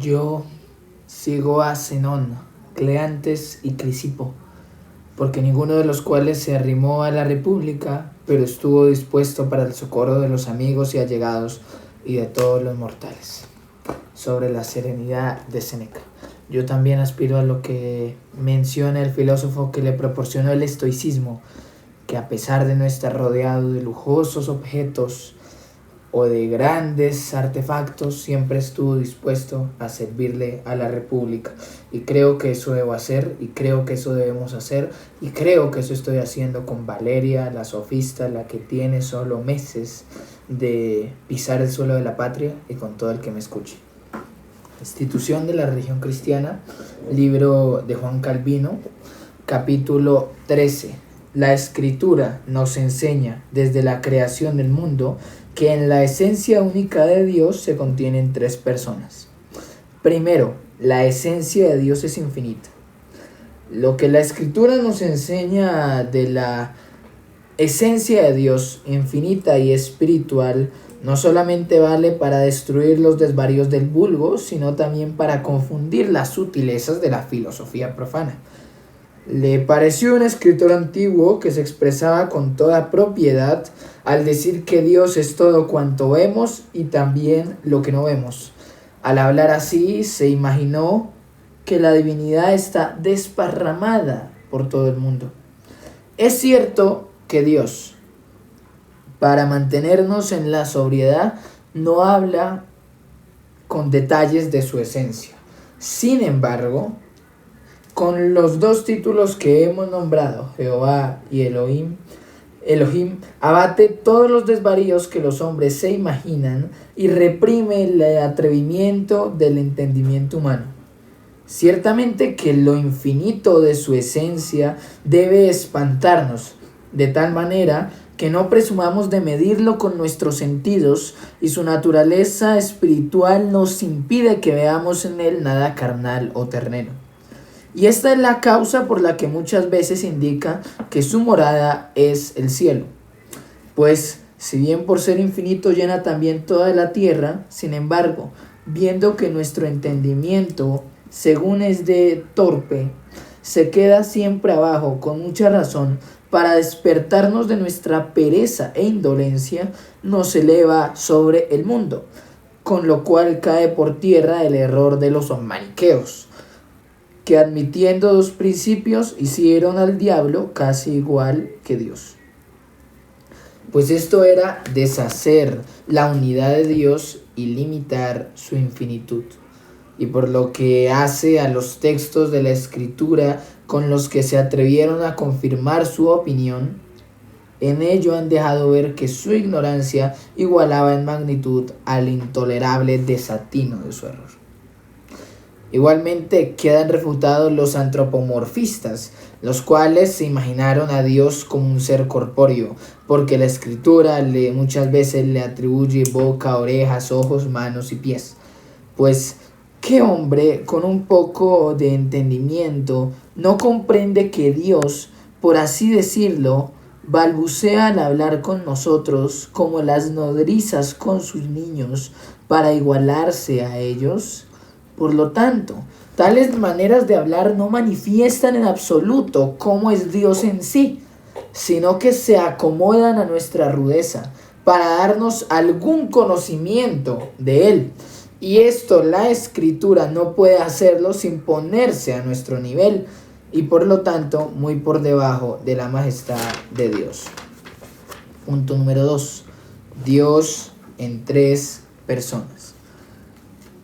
Yo sigo a Zenón, Cleantes y Crisipo, porque ninguno de los cuales se arrimó a la república, pero estuvo dispuesto para el socorro de los amigos y allegados y de todos los mortales. Sobre la serenidad de Séneca. Yo también aspiro a lo que menciona el filósofo que le proporcionó el estoicismo, que a pesar de no estar rodeado de lujosos objetos o de grandes artefactos, siempre estuvo dispuesto a servirle a la república. Y creo que eso debo hacer, y creo que eso debemos hacer, y creo que eso estoy haciendo con Valeria, la sofista, la que tiene solo meses de pisar el suelo de la patria, y con todo el que me escuche. Institución de la religión cristiana, libro de Juan Calvino, capítulo 13. La escritura nos enseña desde la creación del mundo que en la esencia única de Dios se contienen tres personas. Primero, la esencia de Dios es infinita. Lo que la escritura nos enseña de la esencia de Dios infinita y espiritual no solamente vale para destruir los desvaríos del vulgo, sino también para confundir las sutilezas de la filosofía profana. Le pareció un escritor antiguo que se expresaba con toda propiedad al decir que Dios es todo cuanto vemos y también lo que no vemos. Al hablar así, se imaginó que la divinidad está desparramada por todo el mundo. Es cierto que Dios, para mantenernos en la sobriedad, no habla con detalles de su esencia. Sin embargo, con los dos títulos que hemos nombrado, Jehová y Elohim, abate todos los desvaríos que los hombres se imaginan y reprime el atrevimiento del entendimiento humano. Ciertamente que lo infinito de su esencia debe espantarnos, de tal manera que no presumamos de medirlo con nuestros sentidos, y su naturaleza espiritual nos impide que veamos en él nada carnal o terreno. Y esta es la causa por la que muchas veces indica que su morada es el cielo. Pues, si bien por ser infinito llena también toda la tierra, sin embargo, viendo que nuestro entendimiento, según es de torpe, se queda siempre abajo, con mucha razón, para despertarnos de nuestra pereza e indolencia, nos eleva sobre el mundo, con lo cual cae por tierra el error de los maniqueos, que admitiendo dos principios hicieron al diablo casi igual que Dios. Pues esto era deshacer la unidad de Dios y limitar su infinitud. Y por lo que hace a los textos de la Escritura con los que se atrevieron a confirmar su opinión, en ello han dejado ver que su ignorancia igualaba en magnitud al intolerable desatino de su error. Igualmente quedan refutados los antropomorfistas, los cuales se imaginaron a Dios como un ser corpóreo, porque la Escritura muchas veces le atribuye boca, orejas, ojos, manos y pies. Pues, ¿qué hombre con un poco de entendimiento no comprende que Dios, por así decirlo, balbucea al hablar con nosotros como las nodrizas con sus niños para igualarse a ellos? Por lo tanto, tales maneras de hablar no manifiestan en absoluto cómo es Dios en sí, sino que se acomodan a nuestra rudeza para darnos algún conocimiento de Él. Y esto la Escritura no puede hacerlo sin ponerse a nuestro nivel y por lo tanto muy por debajo de la majestad de Dios. Punto número 2. Dios en tres personas.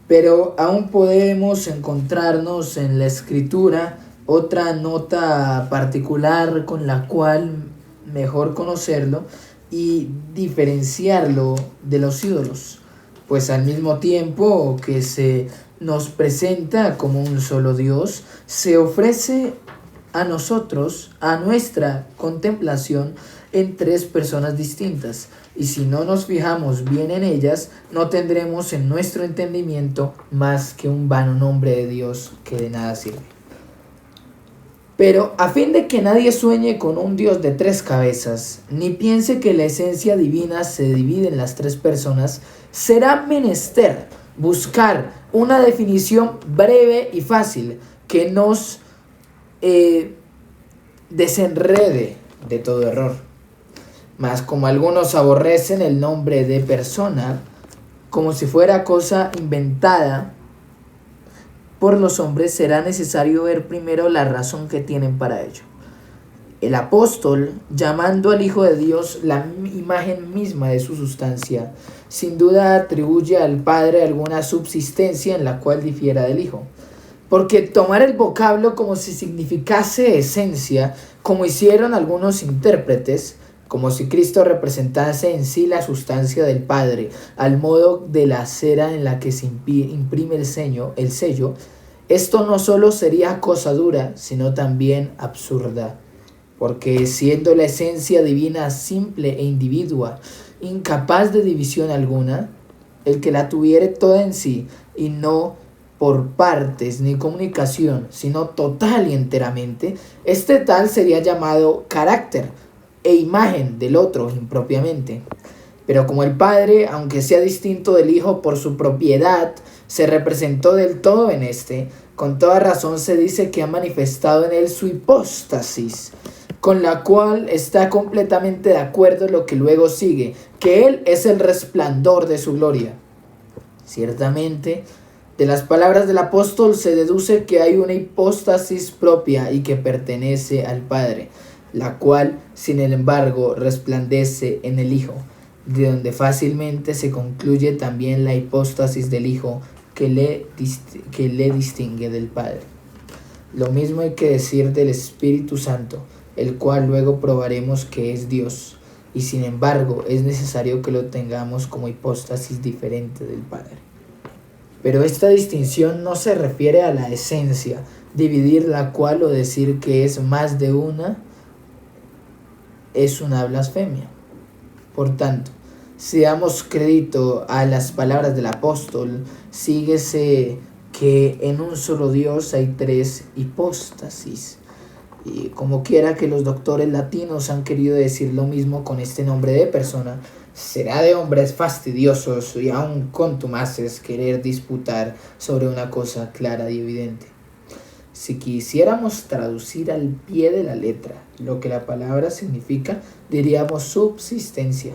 Pero aún podemos encontrarnos en la Escritura otra nota particular con la cual mejor conocerlo y diferenciarlo de los ídolos. Pues al mismo tiempo que se nos presenta como un solo Dios, se ofrece a nosotros, a nuestra contemplación, en tres personas distintas. Y si no nos fijamos bien en ellas, no tendremos en nuestro entendimiento más que un vano nombre de Dios que de nada sirve. Pero a fin de que nadie sueñe con un Dios de tres cabezas, ni piense que la esencia divina se divide en las tres personas, será menester buscar una definición breve y fácil que nos desenrede de todo error. Mas como algunos aborrecen el nombre de persona como si fuera cosa inventada por los hombres, será necesario ver primero la razón que tienen para ello. El apóstol, llamando al Hijo de Dios la imagen misma de su sustancia, sin duda atribuye al Padre alguna subsistencia en la cual difiera del Hijo. Porque tomar el vocablo como si significase esencia, como hicieron algunos intérpretes, como si Cristo representase en sí la sustancia del Padre, al modo de la cera en la que se imprime el sello, esto no solo sería cosa dura, sino también absurda. Porque siendo la esencia divina simple e individua, incapaz de división alguna, el que la tuviere toda en sí, y no por partes ni comunicación, sino total y enteramente, este tal sería llamado carácter e imagen del otro impropiamente. Pero como el Padre, aunque sea distinto del Hijo por su propiedad, se representó del todo en este, con toda razón se dice que ha manifestado en él su hipóstasis, con la cual está completamente de acuerdo lo que luego sigue, que él es el resplandor de su gloria. Ciertamente, de las palabras del apóstol se deduce que hay una hipóstasis propia y que pertenece al Padre, la cual, sin embargo, resplandece en el Hijo, de donde fácilmente se concluye también la hipóstasis del Hijo que le distingue del Padre. Lo mismo hay que decir del Espíritu Santo, el cual luego probaremos que es Dios, y sin embargo es necesario que lo tengamos como hipóstasis diferente del Padre. Pero esta distinción no se refiere a la esencia, dividir la cual o decir que es más de una es una blasfemia. Por tanto, si damos crédito a las palabras del apóstol, síguese que en un solo Dios hay tres hipóstasis. Y como quiera que los doctores latinos han querido decir lo mismo con este nombre de persona, será de hombres fastidiosos y aún contumaces querer disputar sobre una cosa clara y evidente. Si quisiéramos traducir al pie de la letra lo que la palabra significa, diríamos subsistencia,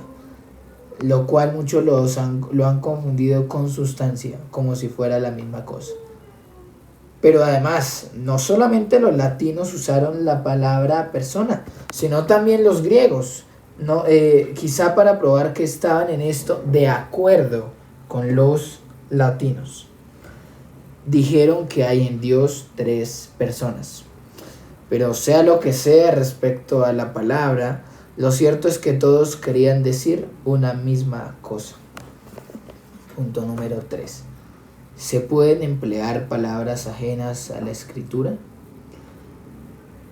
lo cual muchos lo han confundido con sustancia, como si fuera la misma cosa. Pero además, no solamente los latinos usaron la palabra persona, sino también los griegos, quizá para probar que estaban en esto de acuerdo con los latinos. Dijeron que hay en Dios tres personas. Pero sea lo que sea respecto a la palabra, lo cierto es que todos querían decir una misma cosa. Punto número 3. ¿Se pueden emplear palabras ajenas a la Escritura?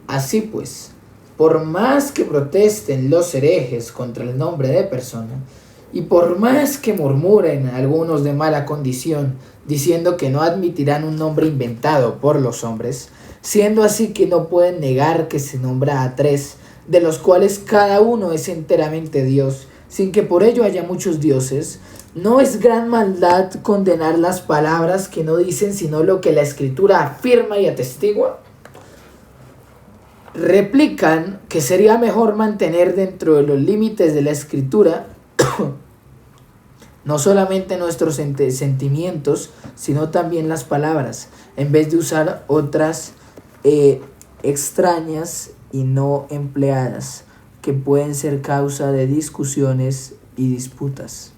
Así pues, por más que protesten los herejes contra el nombre de persona, y por más que murmuren algunos de mala condición, diciendo que no admitirán un nombre inventado por los hombres, siendo así que no pueden negar que se nombra a tres, de los cuales cada uno es enteramente Dios, sin que por ello haya muchos dioses, ¿no es gran maldad condenar las palabras que no dicen sino lo que la Escritura afirma y atestigua? Replican que sería mejor mantener dentro de los límites de la Escritura no solamente nuestros sentimientos, sino también las palabras, en vez de usar otras extrañas y no empleadas, que pueden ser causa de discusiones y disputas.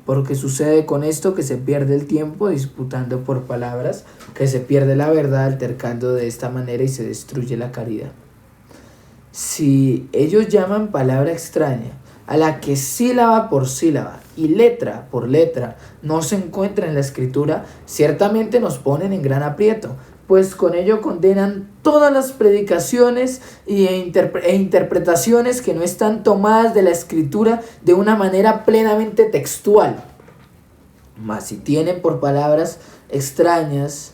Porque sucede con esto que se pierde el tiempo disputando por palabras, que se pierde la verdad altercando de esta manera y se destruye la caridad. Si ellos llaman palabra extraña a la que sílaba por sílaba y letra por letra no se encuentra en la Escritura, ciertamente nos ponen en gran aprieto, pues con ello condenan todas las predicaciones e interpretaciones que no están tomadas de la Escritura de una manera plenamente textual. Mas si tienen por palabras extrañas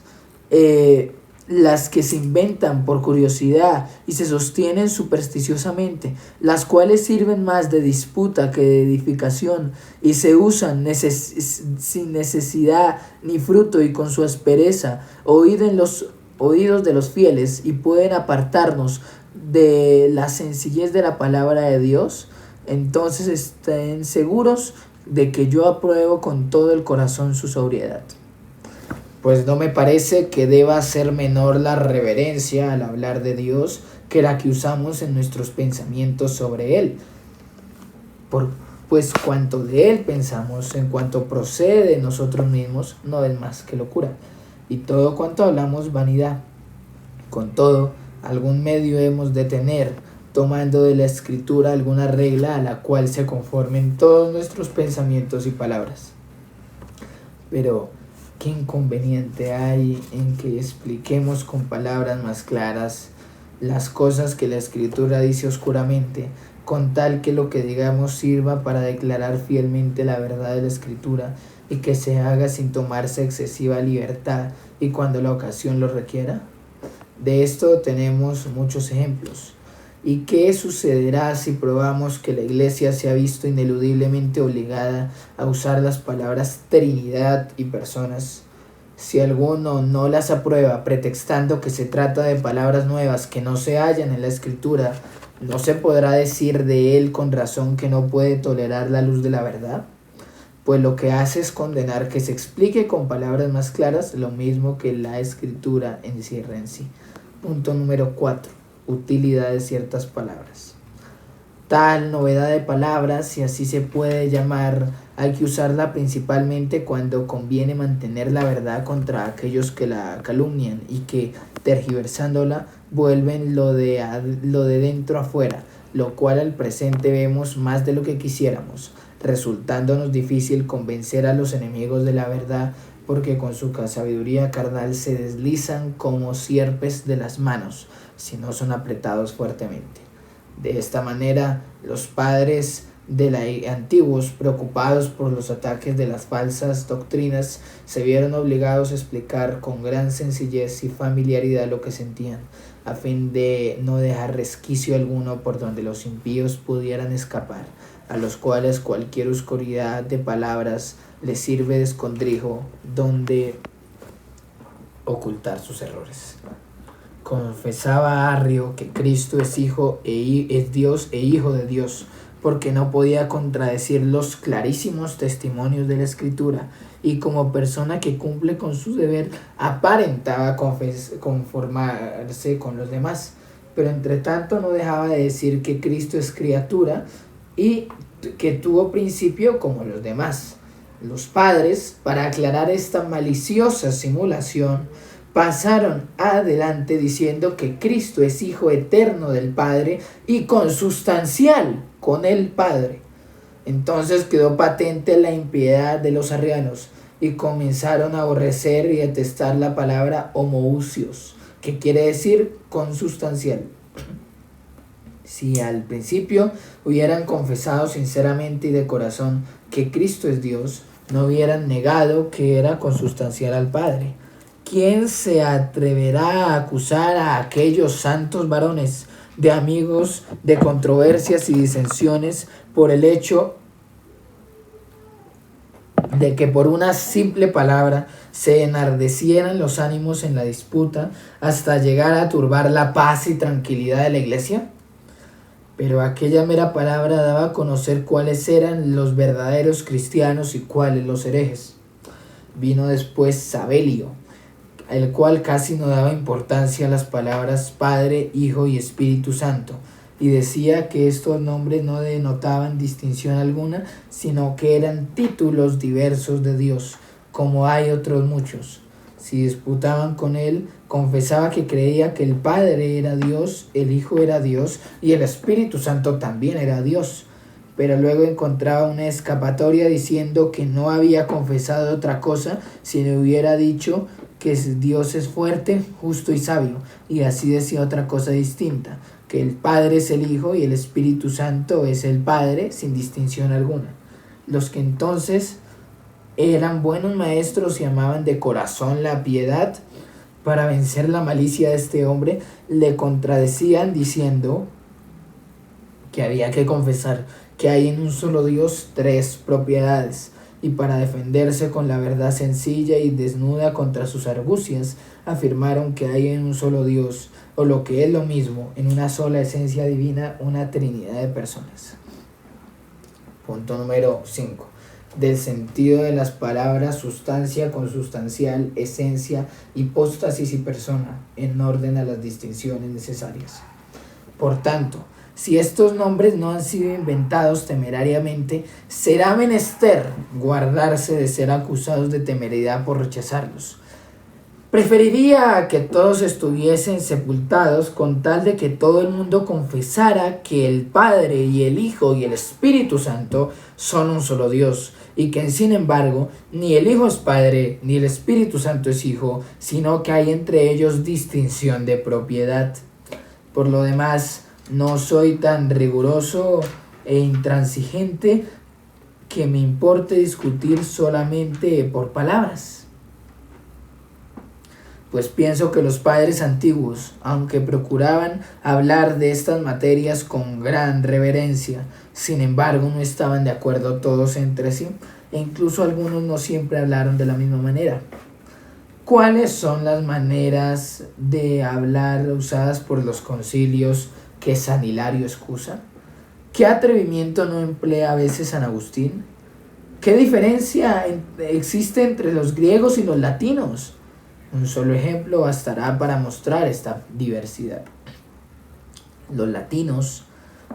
las que se inventan por curiosidad y se sostienen supersticiosamente, las cuales sirven más de disputa que de edificación y se usan sin necesidad ni fruto y con su aspereza, oídos en los oídos de los fieles y pueden apartarnos de la sencillez de la palabra de Dios, entonces estén seguros de que yo apruebo con todo el corazón su sobriedad. Pues no me parece que deba ser menor la reverencia al hablar de Dios que la que usamos en nuestros pensamientos sobre Él. Pues cuanto de Él pensamos, en cuanto procede de nosotros mismos, no es más que locura. Y todo cuanto hablamos, vanidad. Con todo, algún medio hemos de tener, tomando de la Escritura alguna regla a la cual se conformen todos nuestros pensamientos y palabras. Pero ¿qué inconveniente hay en que expliquemos con palabras más claras las cosas que la Escritura dice oscuramente, con tal que lo que digamos sirva para declarar fielmente la verdad de la Escritura y que se haga sin tomarse excesiva libertad y cuando la ocasión lo requiera? De esto tenemos muchos ejemplos. ¿Y qué sucederá si probamos que la Iglesia se ha visto ineludiblemente obligada a usar las palabras Trinidad y personas? Si alguno no las aprueba, pretextando que se trata de palabras nuevas que no se hallan en la Escritura, ¿no se podrá decir de él con razón que no puede tolerar la luz de la verdad? Pues lo que hace es condenar que se explique con palabras más claras lo mismo que la Escritura encierra en sí. Punto número 4. Utilidad de ciertas palabras. Tal novedad de palabras, si así se puede llamar, hay que usarla principalmente cuando conviene mantener la verdad contra aquellos que la calumnian y que, tergiversándola, vuelven lo de dentro afuera, lo cual al presente vemos más de lo que quisiéramos, resultándonos difícil convencer a los enemigos de la verdad, porque con su sabiduría carnal se deslizan como sierpes de las manos, si no son apretados fuertemente. De esta manera, los padres antiguos, preocupados por los ataques de las falsas doctrinas, se vieron obligados a explicar con gran sencillez y familiaridad lo que sentían, a fin de no dejar resquicio alguno por donde los impíos pudieran escapar, a los cuales cualquier oscuridad de palabras les sirve de escondrijo donde ocultar sus errores. Confesaba Arrio que Cristo es Dios e Hijo de Dios, porque no podía contradecir los clarísimos testimonios de la Escritura, y como persona que cumple con su deber, aparentaba conformarse con los demás, pero entre tanto no dejaba de decir que Cristo es criatura y que tuvo principio como los demás. Los padres, para aclarar esta maliciosa simulación, pasaron adelante diciendo que Cristo es Hijo eterno del Padre y consustancial con el Padre. Entonces quedó patente la impiedad de los arrianos y comenzaron a aborrecer y detestar la palabra homoousios, que quiere decir consustancial. Si al principio hubieran confesado sinceramente y de corazón que Cristo es Dios, no hubieran negado que era consustancial al Padre. ¿Quién se atreverá a acusar a aquellos santos varones de amigos de controversias y disensiones por el hecho de que por una simple palabra se enardecieran los ánimos en la disputa hasta llegar a turbar la paz y tranquilidad de la Iglesia? Pero aquella mera palabra daba a conocer cuáles eran los verdaderos cristianos y cuáles los herejes. Vino después Sabelio, el cual casi no daba importancia a las palabras Padre, Hijo y Espíritu Santo, y decía que estos nombres no denotaban distinción alguna, sino que eran títulos diversos de Dios, como hay otros muchos. Si disputaban con él, confesaba que creía que el Padre era Dios, el Hijo era Dios y el Espíritu Santo también era Dios. Pero luego encontraba una escapatoria diciendo que no había confesado otra cosa si no hubiera dicho que Dios es fuerte, justo y sabio, y así decía otra cosa distinta, que el Padre es el Hijo y el Espíritu Santo es el Padre, sin distinción alguna. Los que entonces eran buenos maestros y amaban de corazón la piedad, Para vencer la malicia de este hombre, le contradecían diciendo que había que confesar que hay en un solo Dios tres propiedades, y para defenderse con la verdad sencilla y desnuda contra sus argucias, afirmaron que hay en un solo Dios, o lo que es lo mismo, en una sola esencia divina, una trinidad de personas. Punto número 5. Del sentido de las palabras sustancia, consustancial, esencia, hipóstasis y persona, en orden a las distinciones necesarias. Por tanto, si estos nombres no han sido inventados temerariamente, será menester guardarse de ser acusados de temeridad por rechazarlos. Preferiría que todos estuviesen sepultados con tal de que todo el mundo confesara que el Padre y el Hijo y el Espíritu Santo son un solo Dios, y que sin embargo ni el Hijo es Padre ni el Espíritu Santo es Hijo, sino que hay entre ellos distinción de propiedad. Por lo demás, no soy tan riguroso e intransigente que me importe discutir solamente por palabras. Pues pienso que los padres antiguos, aunque procuraban hablar de estas materias con gran reverencia, sin embargo no estaban de acuerdo todos entre sí, e incluso algunos no siempre hablaron de la misma manera. ¿Cuáles son las maneras de hablar usadas por los concilios que San Hilario excusa? ¿Qué atrevimiento no emplea a veces San Agustín? ¿Qué diferencia existe entre los griegos y los latinos? Un solo ejemplo bastará para mostrar esta diversidad. Los latinos,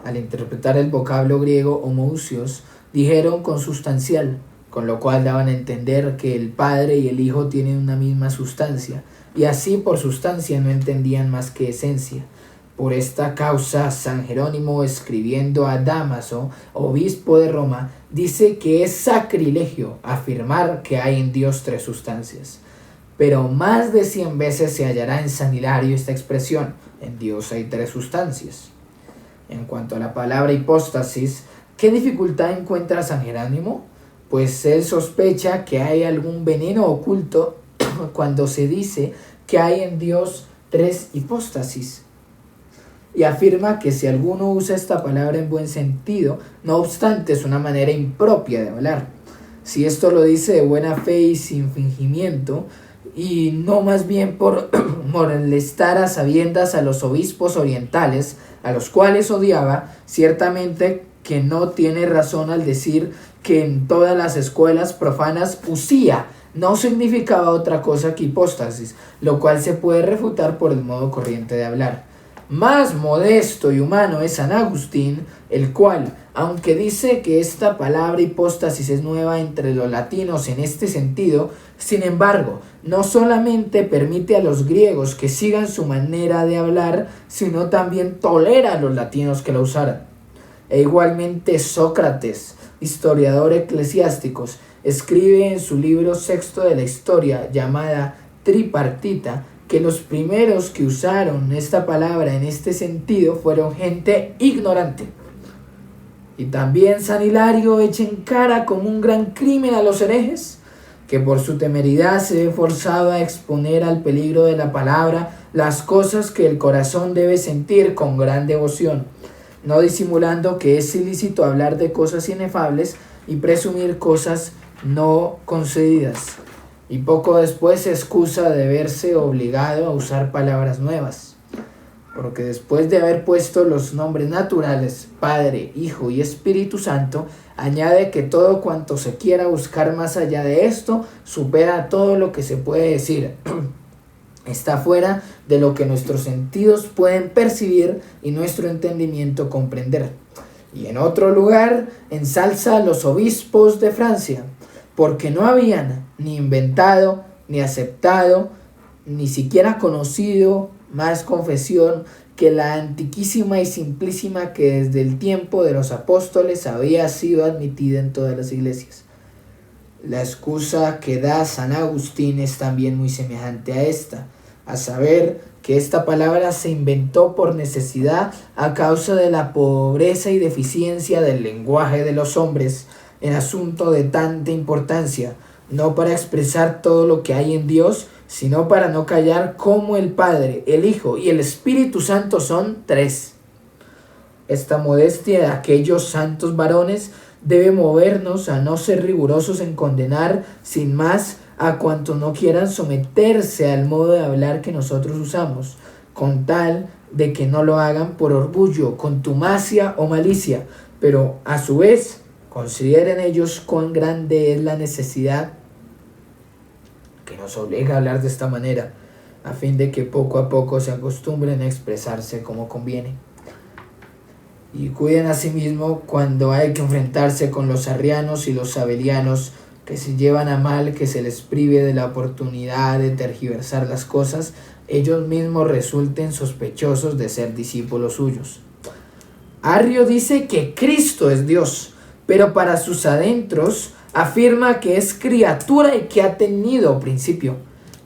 al interpretar el vocablo griego homoousios, dijeron consustancial, con lo cual daban a entender que el Padre y el Hijo tienen una misma sustancia, y así por sustancia no entendían más que esencia. Por esta causa, San Jerónimo, escribiendo a Dámaso, obispo de Roma, dice que es sacrilegio afirmar que hay en Dios tres sustancias. Pero más de 100 veces se hallará en San Hilario esta expresión: en Dios hay tres sustancias. En cuanto a la palabra hipóstasis, ¿qué dificultad encuentra San Jerónimo? Pues él sospecha que hay algún veneno oculto cuando se dice que hay en Dios tres hipóstasis. Y afirma que si alguno usa esta palabra en buen sentido, no obstante es una manera impropia de hablar. Si esto lo dice de buena fe y sin fingimiento, y no más bien por molestar a sabiendas a los obispos orientales, a los cuales odiaba, ciertamente que no tiene razón al decir que en todas las escuelas profanas usía no significaba otra cosa que hipóstasis, lo cual se puede refutar por el modo corriente de hablar. Más modesto y humano es San Agustín, el cual, aunque dice que esta palabra hipóstasis es nueva entre los latinos en este sentido, sin embargo, no solamente permite a los griegos que sigan su manera de hablar, sino también tolera a los latinos que la usaran. E igualmente Sócrates, historiador eclesiástico, escribe en su libro sexto de la historia, llamada Tripartita, que los primeros que usaron esta palabra en este sentido fueron gente ignorante. Y también San Hilario echa en cara como un gran crimen a los herejes, que por su temeridad se ve forzado a exponer al peligro de la palabra las cosas que el corazón debe sentir con gran devoción, no disimulando que es ilícito hablar de cosas inefables y presumir cosas no concedidas. Y poco después se excusa de verse obligado a usar palabras nuevas, porque después de haber puesto los nombres naturales, Padre, Hijo y Espíritu Santo, añade que todo cuanto se quiera buscar más allá de esto supera todo lo que se puede decir. Está fuera de lo que nuestros sentidos pueden percibir y nuestro entendimiento comprender. Y en otro lugar ensalza a los obispos de Francia, porque no habían ni inventado, ni aceptado, ni siquiera conocido más confesión que la antiquísima y simplísima que desde el tiempo de los apóstoles había sido admitida en todas las iglesias. La excusa que da San Agustín es también muy semejante a esta, a saber que esta palabra se inventó por necesidad a causa de la pobreza y deficiencia del lenguaje de los hombres en asunto de tanta importancia, no para expresar todo lo que hay en Dios, sino para no callar cómo el Padre, el Hijo y el Espíritu Santo son tres. Esta modestia de aquellos santos varones debe movernos a no ser rigurosos en condenar sin más a cuantos no quieran someterse al modo de hablar que nosotros usamos, con tal de que no lo hagan por orgullo, contumacia o malicia, pero a su vez consideren ellos cuán grande es la necesidad que nos obliga a hablar de esta manera, a fin de que poco a poco se acostumbren a expresarse como conviene. Y cuiden asimismo cuando hay que enfrentarse con los arrianos y los sabelianos, que se llevan a mal que se les prive de la oportunidad de tergiversar las cosas, ellos mismos resulten sospechosos de ser discípulos suyos. Arrio dice que Cristo es Dios, pero para sus adentros afirma que es criatura y que ha tenido principio.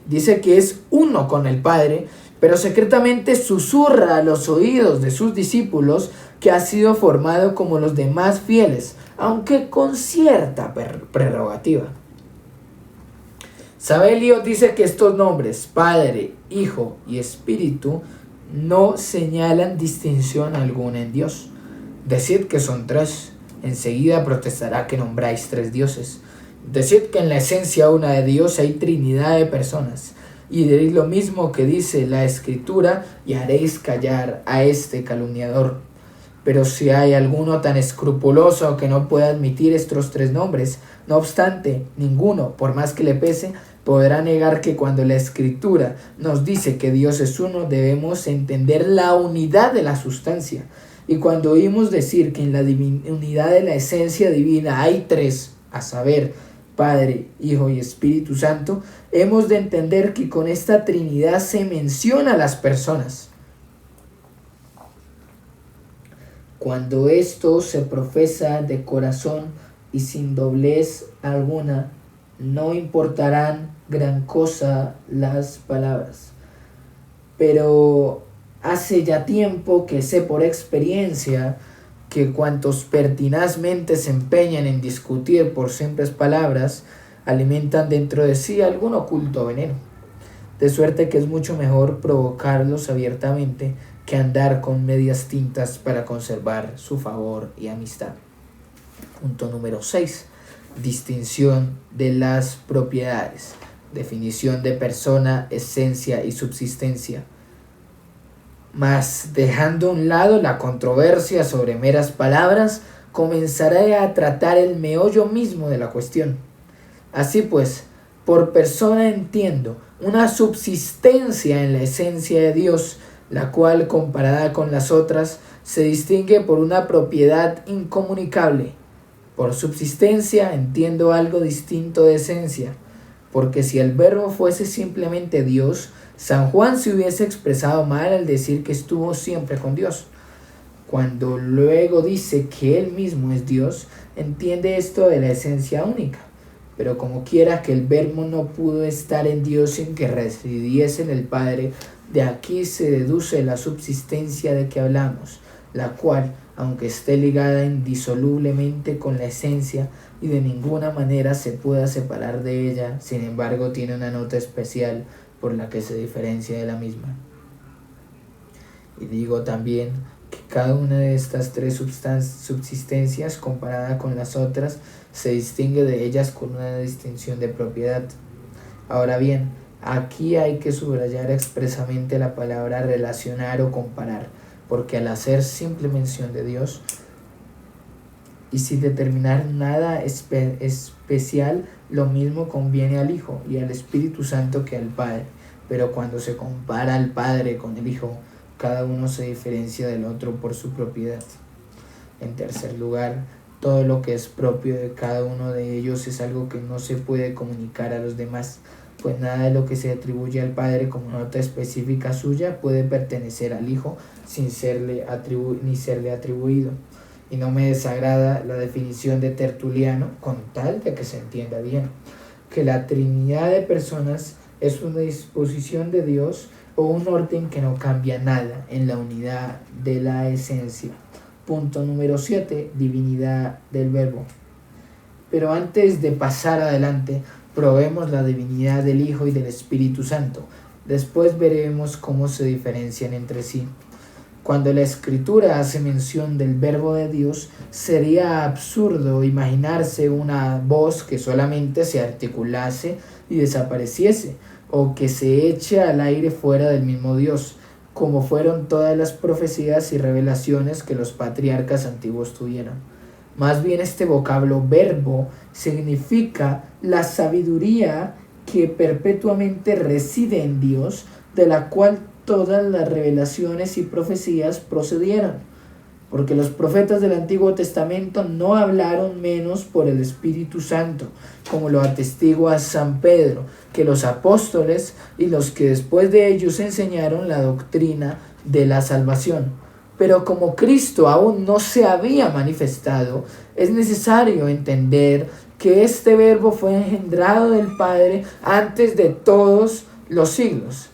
Dice que es uno con el Padre, pero secretamente susurra a los oídos de sus discípulos que ha sido formado como los demás fieles, aunque con cierta prerrogativa. Sabelio dice que estos nombres, Padre, Hijo y Espíritu, no señalan distinción alguna en Dios. Decid que son tres, enseguida protestará que nombráis tres dioses. Decid que en la esencia una de Dios hay trinidad de personas, y diréis lo mismo que dice la Escritura, y haréis callar a este calumniador. Pero si hay alguno tan escrupuloso que no pueda admitir estos tres nombres, no obstante, ninguno, por más que le pese, podrá negar que cuando la Escritura nos dice que Dios es uno, debemos entender la unidad de la sustancia. Y cuando oímos decir que en la unidad de la esencia divina hay tres, a saber, Padre, Hijo y Espíritu Santo, hemos de entender que con esta Trinidad se menciona a las personas. Cuando esto se profesa de corazón y sin doblez alguna, no importarán gran cosa las palabras. Pero hace ya tiempo que sé por experiencia que cuantos pertinazmente se empeñan en discutir por simples palabras, alimentan dentro de sí algún oculto veneno. De suerte que es mucho mejor provocarlos abiertamente que andar con medias tintas para conservar su favor y amistad. Punto número 6. Distinción de las propiedades. Definición de persona, esencia y subsistencia. Mas, dejando a un lado la controversia sobre meras palabras, comenzaré a tratar el meollo mismo de la cuestión. Así pues, por persona entiendo una subsistencia en la esencia de Dios, la cual, comparada con las otras, se distingue por una propiedad incomunicable. Por subsistencia entiendo algo distinto de esencia, porque si el Verbo fuese simplemente Dios, San Juan se hubiese expresado mal al decir que estuvo siempre con Dios. Cuando luego dice que Él mismo es Dios, entiende esto de la esencia única. Pero como quiera que el Verbo no pudo estar en Dios sin que residiese en el Padre, de aquí se deduce la subsistencia de que hablamos, la cual, aunque esté ligada indisolublemente con la esencia y de ninguna manera se pueda separar de ella, sin embargo tiene una nota especial por la que se diferencia de la misma. Y digo también que cada una de estas tres subsistencias, comparada con las otras, se distingue de ellas con una distinción de propiedad. Ahora bien, aquí hay que subrayar expresamente la palabra relacionar o comparar, porque al hacer simple mención de Dios y sin determinar nada especial, lo mismo conviene al Hijo y al Espíritu Santo que al Padre. Pero cuando se compara al Padre con el Hijo, cada uno se diferencia del otro por su propiedad. En tercer lugar, todo lo que es propio de cada uno de ellos es algo que no se puede comunicar a los demás, pues nada de lo que se atribuye al Padre como nota específica suya puede pertenecer al Hijo sin serle atribuido. Y no me desagrada la definición de Tertuliano, con tal de que se entienda bien, que la Trinidad de personas es una disposición de Dios o un orden que no cambia nada en la unidad de la esencia. Punto número 7. Divinidad del Verbo. Pero antes de pasar adelante, probemos la divinidad del Hijo y del Espíritu Santo. Después veremos cómo se diferencian entre sí. Cuando la Escritura hace mención del Verbo de Dios, sería absurdo imaginarse una voz que solamente se articulase y desapareciese, o que se eche al aire fuera del mismo Dios, como fueron todas las profecías y revelaciones que los patriarcas antiguos tuvieron. Más bien este vocablo verbo significa la sabiduría que perpetuamente reside en Dios, de la cual todas las revelaciones y profecías procedieron, porque los profetas del Antiguo Testamento no hablaron menos por el Espíritu Santo, como lo atestigua San Pedro, que los apóstoles y los que después de ellos enseñaron la doctrina de la salvación. Pero como Cristo aún no se había manifestado, es necesario entender que este Verbo fue engendrado del Padre antes de todos los siglos.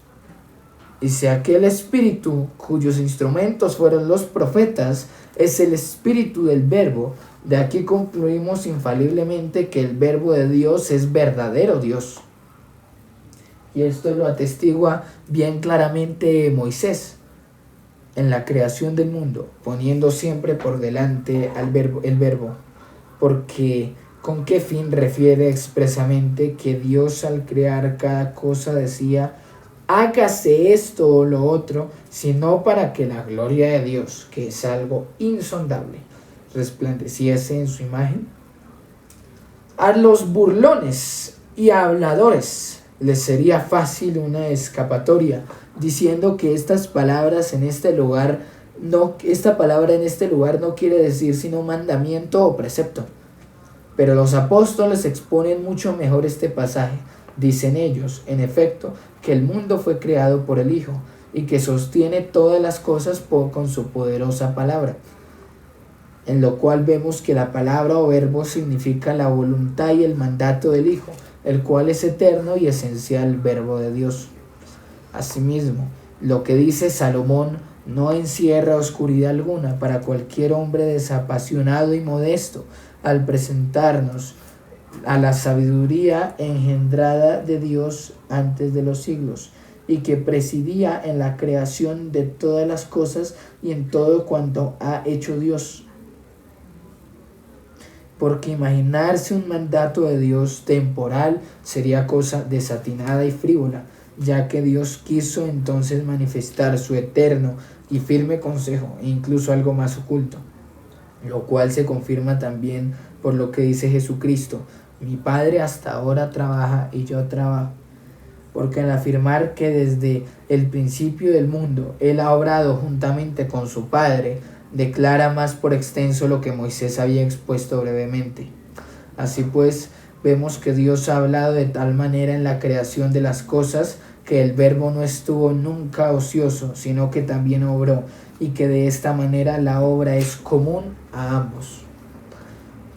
Y si aquel Espíritu, cuyos instrumentos fueron los profetas, es el Espíritu del Verbo, de aquí concluimos infaliblemente que el Verbo de Dios es verdadero Dios. Y esto lo atestigua bien claramente Moisés en la creación del mundo, poniendo siempre por delante el verbo, porque ¿con qué fin refiere expresamente que Dios al crear cada cosa decía, hágase esto o lo otro, sino para que la gloria de Dios, que es algo insondable, resplandeciese en su imagen? A los burlones y habladores les sería fácil una escapatoria, diciendo que esta palabra en este lugar no quiere decir sino mandamiento o precepto. Pero los apóstoles exponen mucho mejor este pasaje. Dicen ellos, en efecto, que el mundo fue creado por el Hijo y que sostiene todas las cosas con su poderosa palabra. En lo cual vemos que la palabra o verbo significa la voluntad y el mandato del Hijo, el cual es eterno y esencial verbo de Dios. Asimismo, lo que dice Salomón no encierra oscuridad alguna para cualquier hombre desapasionado y modesto al presentarnos a la sabiduría engendrada de Dios antes de los siglos, y que presidía en la creación de todas las cosas y en todo cuanto ha hecho Dios. Porque imaginarse un mandato de Dios temporal sería cosa desatinada y frívola, ya que Dios quiso entonces manifestar su eterno y firme consejo, e incluso algo más oculto, lo cual se confirma también por lo que dice Jesucristo: mi Padre hasta ahora trabaja y yo trabajo. Porque al afirmar que desde el principio del mundo Él ha obrado juntamente con su Padre, declara más por extenso lo que Moisés había expuesto brevemente. Así pues, vemos que Dios ha hablado de tal manera en la creación de las cosas que el Verbo no estuvo nunca ocioso, sino que también obró, y que de esta manera la obra es común a ambos.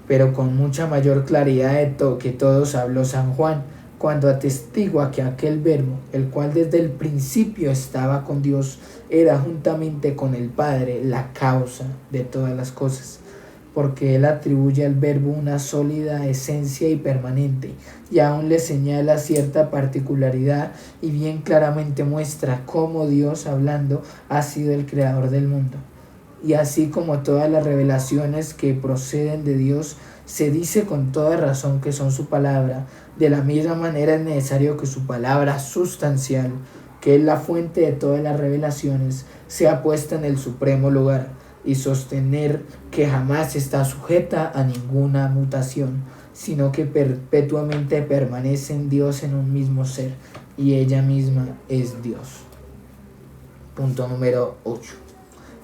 Pero con mucha mayor claridad que todos habló San Juan, cuando atestigua que aquel Verbo, el cual desde el principio estaba con Dios, era juntamente con el Padre la causa de todas las cosas, porque él atribuye al Verbo una sólida esencia y permanente, y aún le señala cierta particularidad y bien claramente muestra cómo Dios, hablando, ha sido el creador del mundo. Y así como todas las revelaciones que proceden de Dios, se dice con toda razón que son su palabra, de la misma manera es necesario que su palabra sustancial, que es la fuente de todas las revelaciones, sea puesta en el supremo lugar, y sostener que jamás está sujeta a ninguna mutación, sino que perpetuamente permanece en Dios en un mismo ser, y ella misma es Dios. Punto número 8.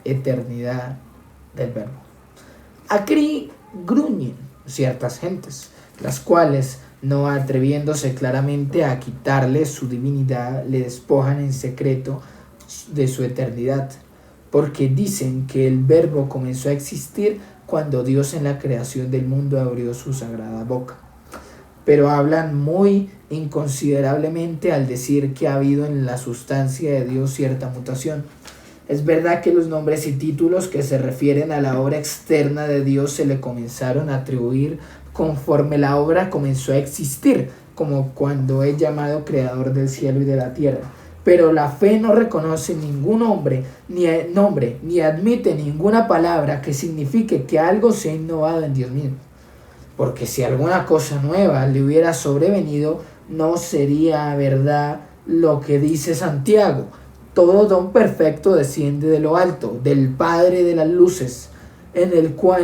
Eternidad del Verbo. Aquí gruñen ciertas gentes, las cuales, no atreviéndose claramente a quitarle su divinidad, le despojan en secreto de su eternidad, porque dicen que el Verbo comenzó a existir cuando Dios en la creación del mundo abrió su sagrada boca. Pero hablan muy inconsiderablemente al decir que ha habido en la sustancia de Dios cierta mutación. Es verdad que los nombres y títulos que se refieren a la obra externa de Dios se le comenzaron a atribuir conforme la obra comenzó a existir, como cuando es llamado creador del cielo y de la tierra. Pero la fe no reconoce ningún nombre, ni admite ninguna palabra que signifique que algo sea innovado en Dios mismo. Porque si alguna cosa nueva le hubiera sobrevenido, no sería verdad lo que dice Santiago: todo don perfecto desciende de lo alto, del Padre de las luces, en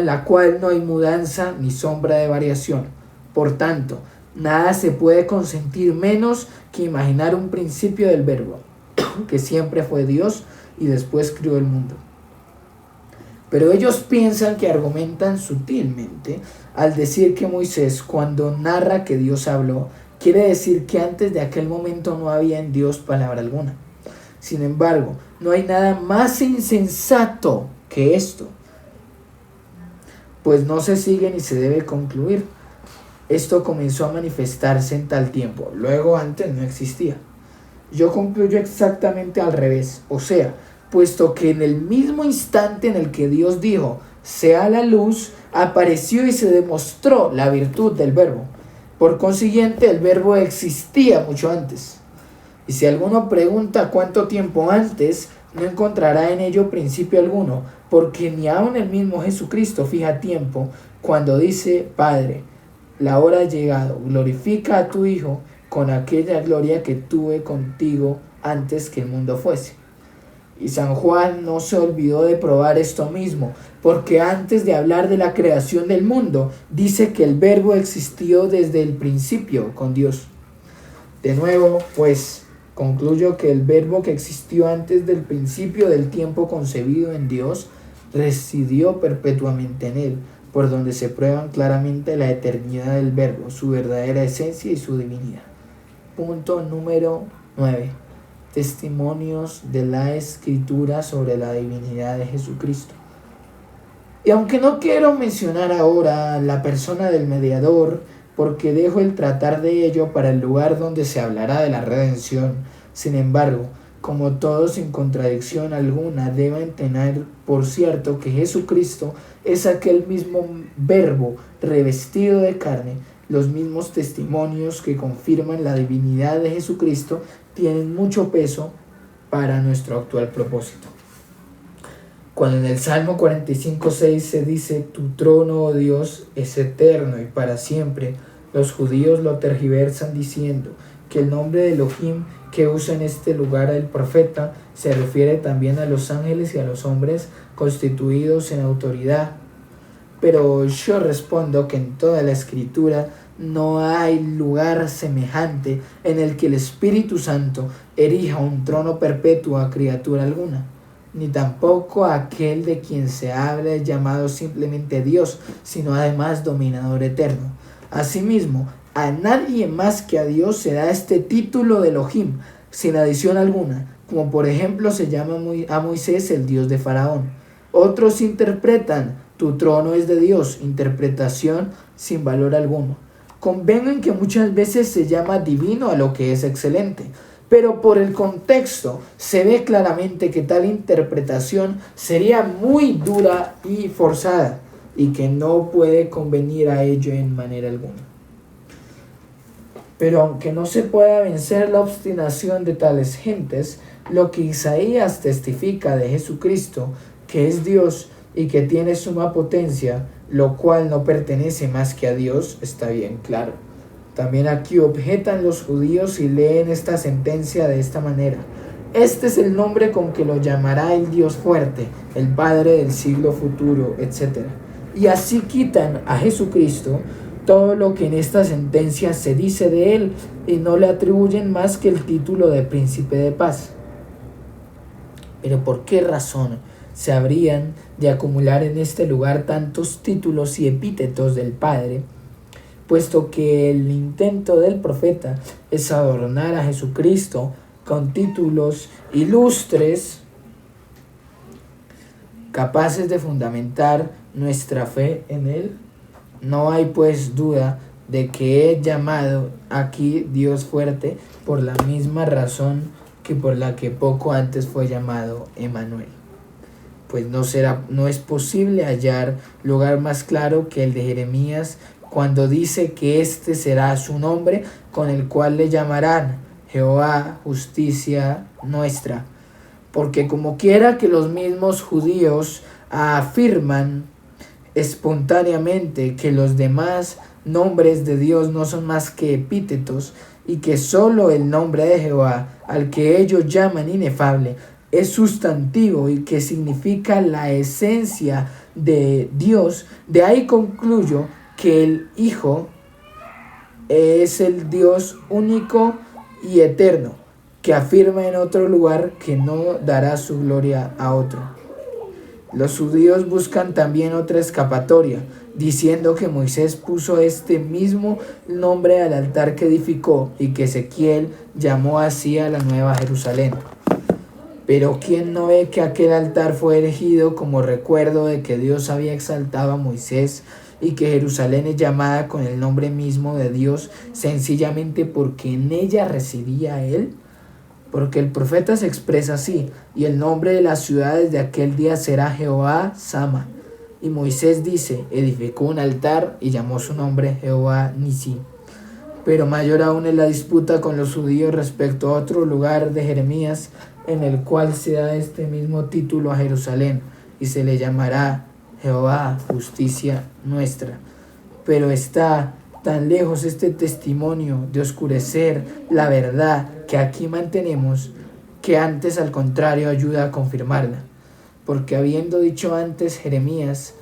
la cual no hay mudanza ni sombra de variación. Por tanto, nada se puede consentir menos que imaginar un principio del Verbo, que siempre fue Dios y después crió el mundo. Pero ellos piensan que argumentan sutilmente al decir que Moisés, cuando narra que Dios habló, quiere decir que antes de aquel momento no había en Dios palabra alguna. Sin embargo, no hay nada más insensato que esto, pues no se sigue ni se debe concluir. Esto comenzó a manifestarse en tal tiempo, luego antes no existía. Yo concluyo exactamente al revés, o sea, puesto que en el mismo instante en el que Dios dijo, sea la luz, apareció y se demostró la virtud del Verbo. Por consiguiente, el Verbo existía mucho antes. Y si alguno pregunta cuánto tiempo antes, no encontrará en ello principio alguno, porque ni aun el mismo Jesucristo fija tiempo cuando dice: Padre, la hora ha llegado, glorifica a tu Hijo con aquella gloria que tuve contigo antes que el mundo fuese. Y San Juan no se olvidó de probar esto mismo, porque antes de hablar de la creación del mundo, dice que el Verbo existió desde el principio con Dios. De nuevo, pues, concluyo que el Verbo que existió antes del principio del tiempo concebido en Dios, residió perpetuamente en él, por donde se prueban claramente la eternidad del Verbo, su verdadera esencia y su divinidad. Punto número 9. Testimonios de la Escritura sobre la divinidad de Jesucristo. Y aunque no quiero mencionar ahora la persona del mediador, porque dejo el tratar de ello para el lugar donde se hablará de la redención, sin embargo, como todos sin contradicción alguna deben tener por cierto que Jesucristo es aquel mismo Verbo revestido de carne, los mismos testimonios que confirman la divinidad de Jesucristo tienen mucho peso para nuestro actual propósito. Cuando en el Salmo 45:6 se dice: tu trono, oh Dios, es eterno y para siempre, los judíos lo tergiversan diciendo que el nombre de Elohim que usa en este lugar el profeta se refiere también a los ángeles y a los hombres constituidos en autoridad. Pero yo respondo que en toda la Escritura no hay lugar semejante en el que el Espíritu Santo erija un trono perpetuo a criatura alguna, ni tampoco aquel de quien se habla es llamado simplemente Dios, sino además dominador eterno. Asimismo, a nadie más que a Dios se da este título de Elohim, sin adición alguna, como por ejemplo se llama a Moisés el Dios de Faraón. Otros interpretan: tu trono es de Dios, interpretación sin valor alguno. Convengo en que muchas veces se llama divino a lo que es excelente, pero por el contexto se ve claramente que tal interpretación sería muy dura y forzada, y que no puede convenir a ello en manera alguna. Pero aunque no se pueda vencer la obstinación de tales gentes, lo que Isaías testifica de Jesucristo, que es Dios y que tiene suma potencia, lo cual no pertenece más que a Dios, está bien claro. También aquí objetan los judíos y leen esta sentencia de esta manera: este es el nombre con que lo llamará el Dios fuerte, el Padre del siglo futuro, etc. Y así quitan a Jesucristo todo lo que en esta sentencia se dice de él y no le atribuyen más que el título de príncipe de paz. Pero ¿por qué razón se habrían de acumular en este lugar tantos títulos y epítetos del Padre, puesto que el intento del profeta es adornar a Jesucristo con títulos ilustres capaces de fundamentar nuestra fe en él? No hay pues duda de que he llamado aquí Dios fuerte por la misma razón que por la que poco antes fue llamado Emmanuel. Pues no es posible hallar lugar más claro que el de Jeremías, cuando dice que este será su nombre con el cual le llamarán Jehová, justicia nuestra. Porque como quiera que los mismos judíos afirman espontáneamente que los demás nombres de Dios no son más que epítetos, y que sólo el nombre de Jehová, al que ellos llaman inefable, es sustantivo y que significa la esencia de Dios, de ahí concluyo que el Hijo es el Dios único y eterno, que afirma en otro lugar que no dará su gloria a otro. Los judíos buscan también otra escapatoria, diciendo que Moisés puso este mismo nombre al altar que edificó y que Ezequiel llamó así a la Nueva Jerusalén. Pero ¿quién no ve que aquel altar fue erigido como recuerdo de que Dios había exaltado a Moisés y que Jerusalén es llamada con el nombre mismo de Dios sencillamente porque en ella residía Él? Porque el profeta se expresa así: y el nombre de las ciudades de aquel día será Jehová Sama. Y Moisés dice: edificó un altar y llamó su nombre Jehová Nisi. Pero mayor aún es la disputa con los judíos respecto a otro lugar de Jeremías, en el cual se da este mismo título a Jerusalén, y se le llamará Jehová, justicia nuestra. Pero está tan lejos este testimonio de oscurecer la verdad que aquí mantenemos, que antes al contrario ayuda a confirmarla. Porque habiendo dicho antes Jeremías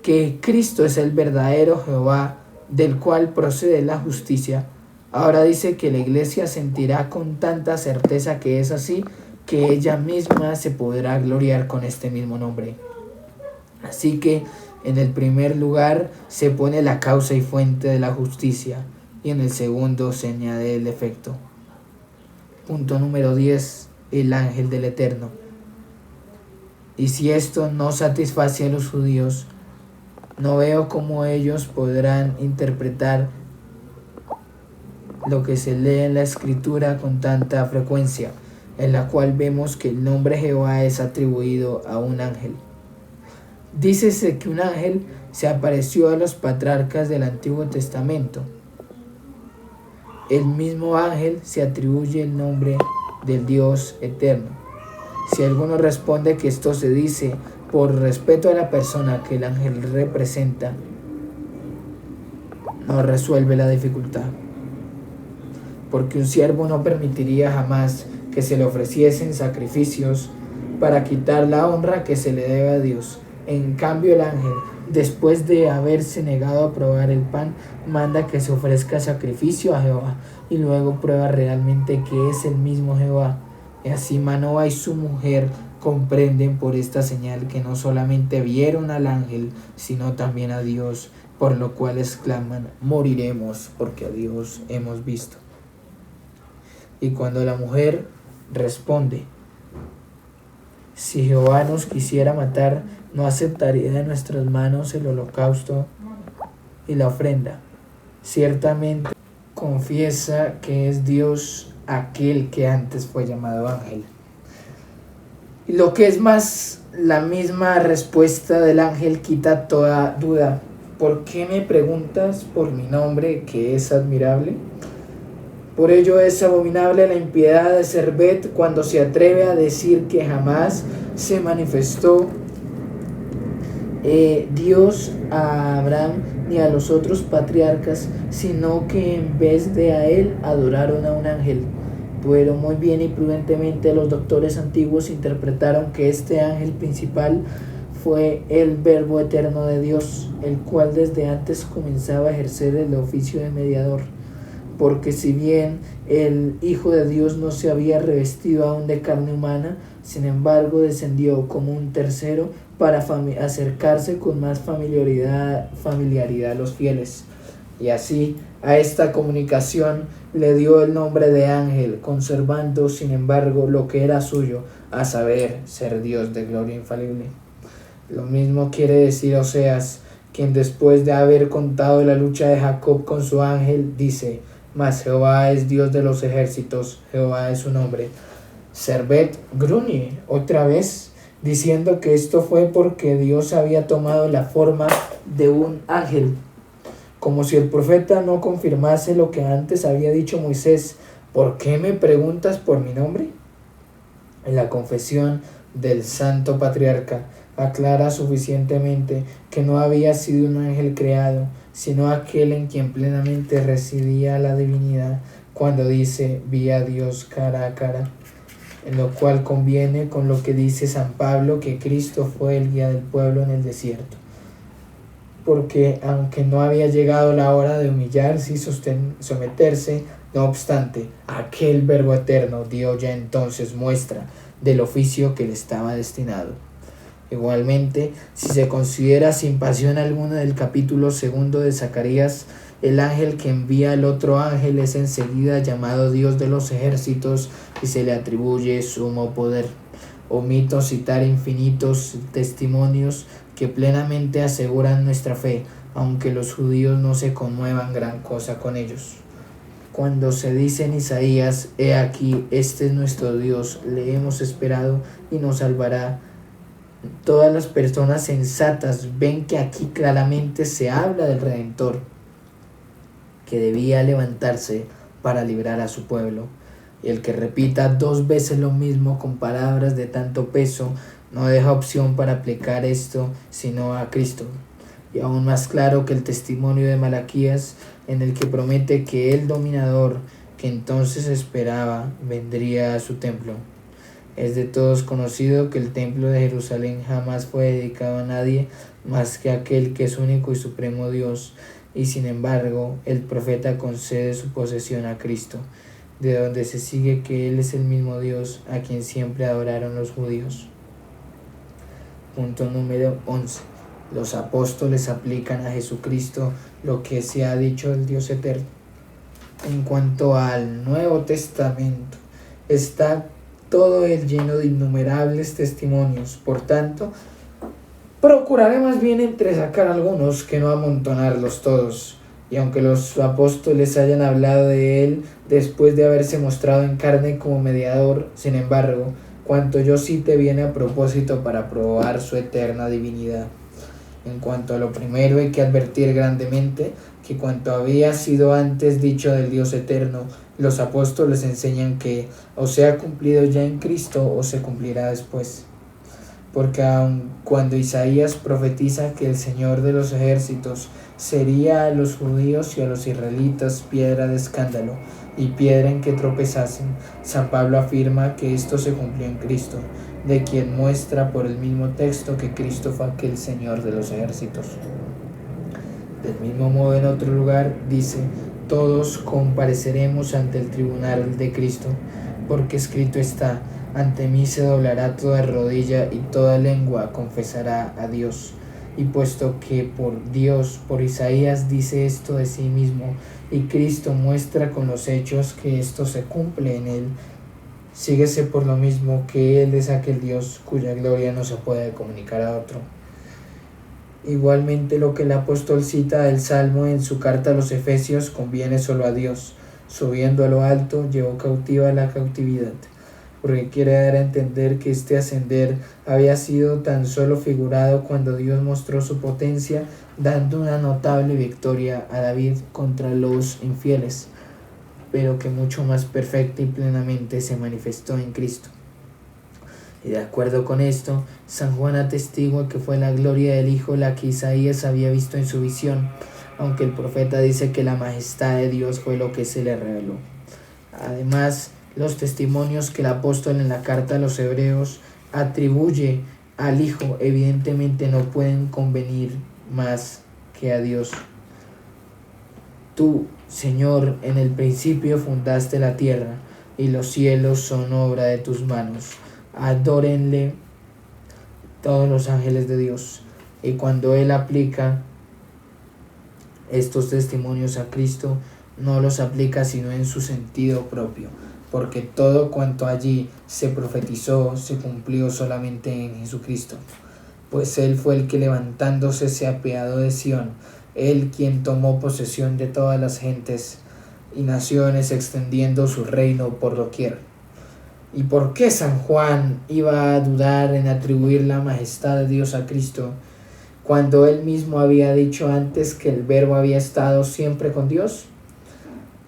que Cristo es el verdadero Jehová, del cual procede la justicia, ahora dice que la iglesia sentirá con tanta certeza que es así, que ella misma se podrá gloriar con este mismo nombre. Así que en el primer lugar se pone la causa y fuente de la justicia, y en el segundo se añade el efecto. Punto número 10. El ángel del Eterno. Y si esto no satisface a los judíos, no veo cómo ellos podrán interpretar lo que se lee en la Escritura con tanta frecuencia, en la cual vemos que el nombre Jehová es atribuido a un ángel. Dícese que un ángel se apareció a los patriarcas del Antiguo Testamento. El mismo ángel se atribuye el nombre del Dios eterno. Si alguno responde que esto se dice por respeto a la persona que el ángel representa, no resuelve la dificultad. Porque un siervo no permitiría jamás que se le ofreciesen sacrificios para quitar la honra que se le debe a Dios. En cambio, el ángel, después de haberse negado a probar el pan, manda que se ofrezca sacrificio a Jehová, y luego prueba realmente que es el mismo Jehová. Y así Manoa y su mujer comprenden por esta señal que no solamente vieron al ángel, sino también a Dios, por lo cual exclaman: moriremos porque a Dios hemos visto. Y cuando la mujer responde: si Jehová nos quisiera matar, no aceptaría de nuestras manos el holocausto y la ofrenda. Ciertamente confiesa que es Dios aquel que antes fue llamado ángel. Y lo que es más, la misma respuesta del ángel quita toda duda. ¿Por qué me preguntas por mi nombre, que es admirable? Por ello es abominable la impiedad de Cerbet cuando se atreve a decir que jamás se manifestó Dios a Abraham ni a los otros patriarcas, sino que en vez de a él adoraron a un ángel. Pero muy bien y prudentemente los doctores antiguos interpretaron que este ángel principal fue el Verbo eterno de Dios, el cual desde antes comenzaba a ejercer el oficio de mediador. Porque si bien el Hijo de Dios no se había revestido aún de carne humana, sin embargo descendió como un tercero para acercarse con más familiaridad a los fieles. Y así a esta comunicación le dio el nombre de ángel, conservando sin embargo lo que era suyo, a saber, ser Dios de gloria infalible. Lo mismo quiere decir Oseas, quien después de haber contado la lucha de Jacob con su ángel, dice: mas Jehová es Dios de los ejércitos, Jehová es su nombre. Servet gruñe otra vez, diciendo que esto fue porque Dios había tomado la forma de un ángel. como si el profeta no confirmase lo que antes había dicho Moisés. ¿Por qué me preguntas por mi nombre? En la confesión del santo patriarca aclara suficientemente que no había sido un ángel creado, sino aquel en quien plenamente residía la divinidad, cuando dice: vi a Dios cara a cara, en lo cual conviene con lo que dice San Pablo, que Cristo fue el guía del pueblo en el desierto. Porque aunque no había llegado la hora de humillarse y someterse, no obstante, aquel Verbo eterno dio ya entonces muestra del oficio que le estaba destinado. Igualmente, si se considera sin pasión alguna del capítulo 2 de Zacarías, el ángel que envía al otro ángel es enseguida llamado Dios de los ejércitos y se le atribuye sumo poder. Omito citar infinitos testimonios que plenamente aseguran nuestra fe, aunque los judíos no se conmuevan gran cosa con ellos. Cuando se dice en Isaías: he aquí, este es nuestro Dios, le hemos esperado y nos salvará, todas las personas sensatas ven que aquí claramente se habla del Redentor, que debía levantarse para librar a su pueblo. Y el que repita 2 veces lo mismo con palabras de tanto peso no deja opción para aplicar esto sino a Cristo. Y aún más claro que el testimonio de Malaquías, en el que promete que el dominador que entonces esperaba vendría a su templo. Es de todos conocido que el templo de Jerusalén jamás fue dedicado a nadie más que a aquel que es único y supremo Dios, y sin embargo el profeta concede su posesión a Cristo, de donde se sigue que Él es el mismo Dios a quien siempre adoraron los judíos. Punto número 11. Los apóstoles aplican a Jesucristo lo que se ha dicho del Dios eterno. En cuanto al Nuevo Testamento, está todo él lleno de innumerables testimonios. Por tanto, procuraré más bien entresacar algunos que no amontonarlos todos. Y aunque los apóstoles hayan hablado de él después de haberse mostrado en carne como mediador, sin embargo, cuanto yo cite viene a propósito para probar su eterna divinidad. En cuanto a lo primero, hay que advertir grandemente que cuanto había sido antes dicho del Dios eterno, los apóstoles enseñan que o se ha cumplido ya en Cristo o se cumplirá después. Porque aun cuando Isaías profetiza que el Señor de los ejércitos sería a los judíos y a los israelitas piedra de escándalo y piedra en que tropezasen, San Pablo afirma que esto se cumplió en Cristo, de quien muestra por el mismo texto que Cristo fue aquel Señor de los ejércitos. Del mismo modo, en otro lugar dice: todos compareceremos ante el tribunal de Cristo, porque escrito está: ante mí se doblará toda rodilla y toda lengua confesará a Dios. Y puesto que por Dios, por Isaías dice esto de sí mismo, y Cristo muestra con los hechos que esto se cumple en él, síguese por lo mismo que Él es aquel Dios cuya gloria no se puede comunicar a otro. Igualmente, lo que el apóstol cita del Salmo en su carta a los Efesios conviene solo a Dios. Subiendo a lo alto, llevó cautiva la cautividad, porque quiere dar a entender que este ascender había sido tan solo figurado cuando Dios mostró su potencia, dando una notable victoria a David contra los infieles, pero que mucho más perfecta y plenamente se manifestó en Cristo. Y de acuerdo con esto, San Juan atestigua que fue la gloria del Hijo la que Isaías había visto en su visión, aunque el profeta dice que la majestad de Dios fue lo que se le reveló. Además, los testimonios que el apóstol en la carta a los Hebreos atribuye al Hijo evidentemente no pueden convenir más que a Dios. Tú, Señor, en el principio fundaste la tierra, y los cielos son obra de tus manos. Adórenle todos los ángeles de Dios. Y cuando Él aplica estos testimonios a Cristo, no los aplica sino en su sentido propio, porque todo cuanto allí se profetizó se cumplió solamente en Jesucristo. Pues Él fue el que levantándose se apiadó de Sión, Él quien tomó posesión de todas las gentes y naciones, extendiendo su reino por doquier. ¿Y por qué San Juan iba a dudar en atribuir la majestad de Dios a Cristo? cuando él mismo había dicho antes que el Verbo había estado siempre con Dios?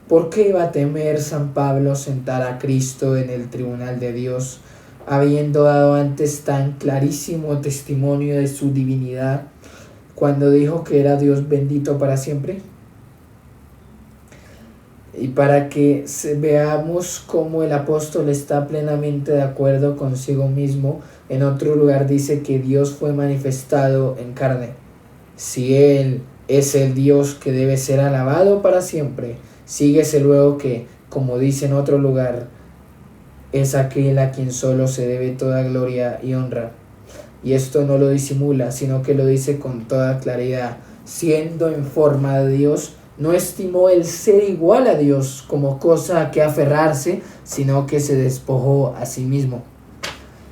¿Por qué iba a temer San Pablo sentar a Cristo en el tribunal de Dios, habiendo dado antes tan clarísimo testimonio de su divinidad, cuando dijo que era Dios bendito para siempre? Y para que veamos cómo el apóstol está plenamente de acuerdo consigo mismo, en otro lugar dice que Dios fue manifestado en carne. Si Él es el Dios que debe ser alabado para siempre, síguese luego que, como dice en otro lugar, es aquel a quien solo se debe toda gloria y honra. Y esto no lo disimula, sino que lo dice con toda claridad. Siendo en forma de Dios, no estimó el ser igual a Dios como cosa a que aferrarse, sino que se despojó a sí mismo.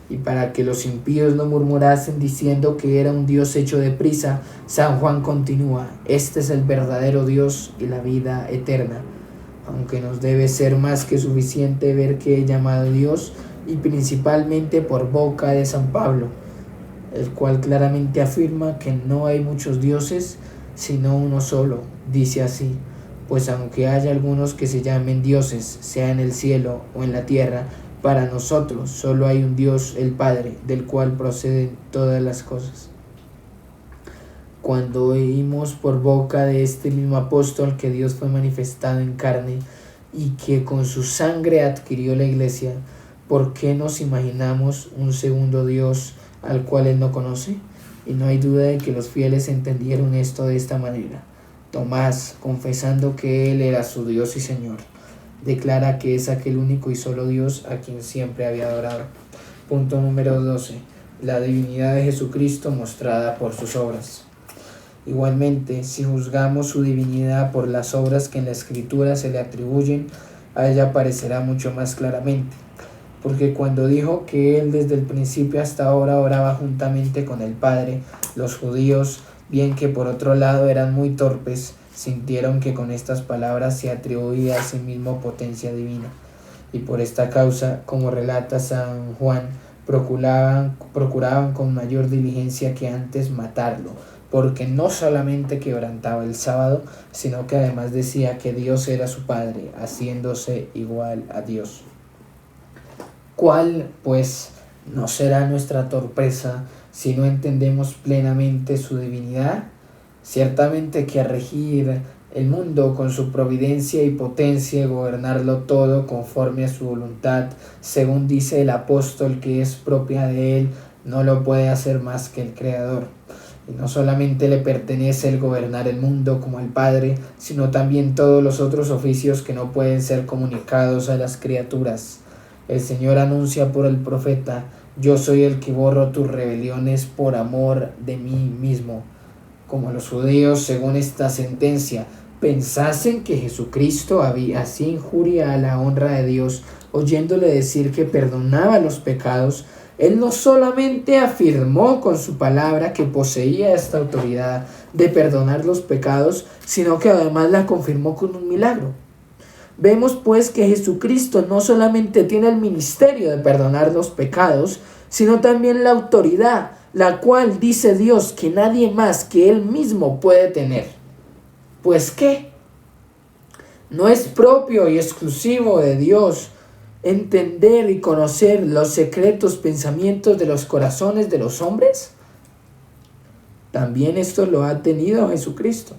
Y para que los impíos no murmurasen diciendo que era un Dios hecho de prisa, San Juan continúa: este es el verdadero Dios y la vida eterna. Aunque nos debe ser más que suficiente ver que he llamado Dios, y principalmente por boca de San Pablo, el cual claramente afirma que no hay muchos dioses, sino uno solo. Dice así: pues aunque haya algunos que se llamen dioses, sea en el cielo o en la tierra, para nosotros solo hay un Dios, el Padre, del cual proceden todas las cosas. Cuando oímos por boca de este mismo apóstol que Dios fue manifestado en carne y que con su sangre adquirió la iglesia, ¿por qué nos imaginamos un segundo Dios al cual él no conoce? Y no hay duda de que los fieles entendieron esto de esta manera. Tomás, confesando que él era su Dios y Señor, declara que es aquel único y solo Dios a quien siempre había adorado. Punto número 12. La divinidad de Jesucristo mostrada por sus obras. Igualmente, si juzgamos su divinidad por las obras que en la Escritura se le atribuyen, a ella aparecerá mucho más claramente. Porque cuando dijo que él desde el principio hasta ahora oraba juntamente con el Padre, los judíos, bien que por otro lado eran muy torpes, sintieron que con estas palabras se atribuía a sí mismo potencia divina. Y por esta causa, como relata San Juan, procuraban con mayor diligencia que antes matarlo, porque no solamente quebrantaba el sábado, sino que además decía que Dios era su Padre, haciéndose igual a Dios. ¿Cuál, pues, no será nuestra torpeza si no entendemos plenamente su divinidad? Ciertamente que a regir el mundo con su providencia y potencia y gobernarlo todo conforme a su voluntad, según dice el apóstol que es propia de él, no lo puede hacer más que el Creador. Y no solamente le pertenece el gobernar el mundo como al Padre, sino también todos los otros oficios que no pueden ser comunicados a las criaturas. El Señor anuncia por el profeta: yo soy el que borro tus rebeliones por amor de mí mismo. Como los judíos, según esta sentencia, pensasen que Jesucristo hacía injuria a la honra de Dios, oyéndole decir que perdonaba los pecados, él no solamente afirmó con su palabra que poseía esta autoridad de perdonar los pecados, sino que además la confirmó con un milagro. Vemos pues que Jesucristo no solamente tiene el ministerio de perdonar los pecados, sino también la autoridad, la cual dice Dios que nadie más que Él mismo puede tener. Pues ¿qué? ¿No es propio y exclusivo de Dios entender y conocer los secretos pensamientos de los corazones de los hombres? También esto lo ha tenido Jesucristo,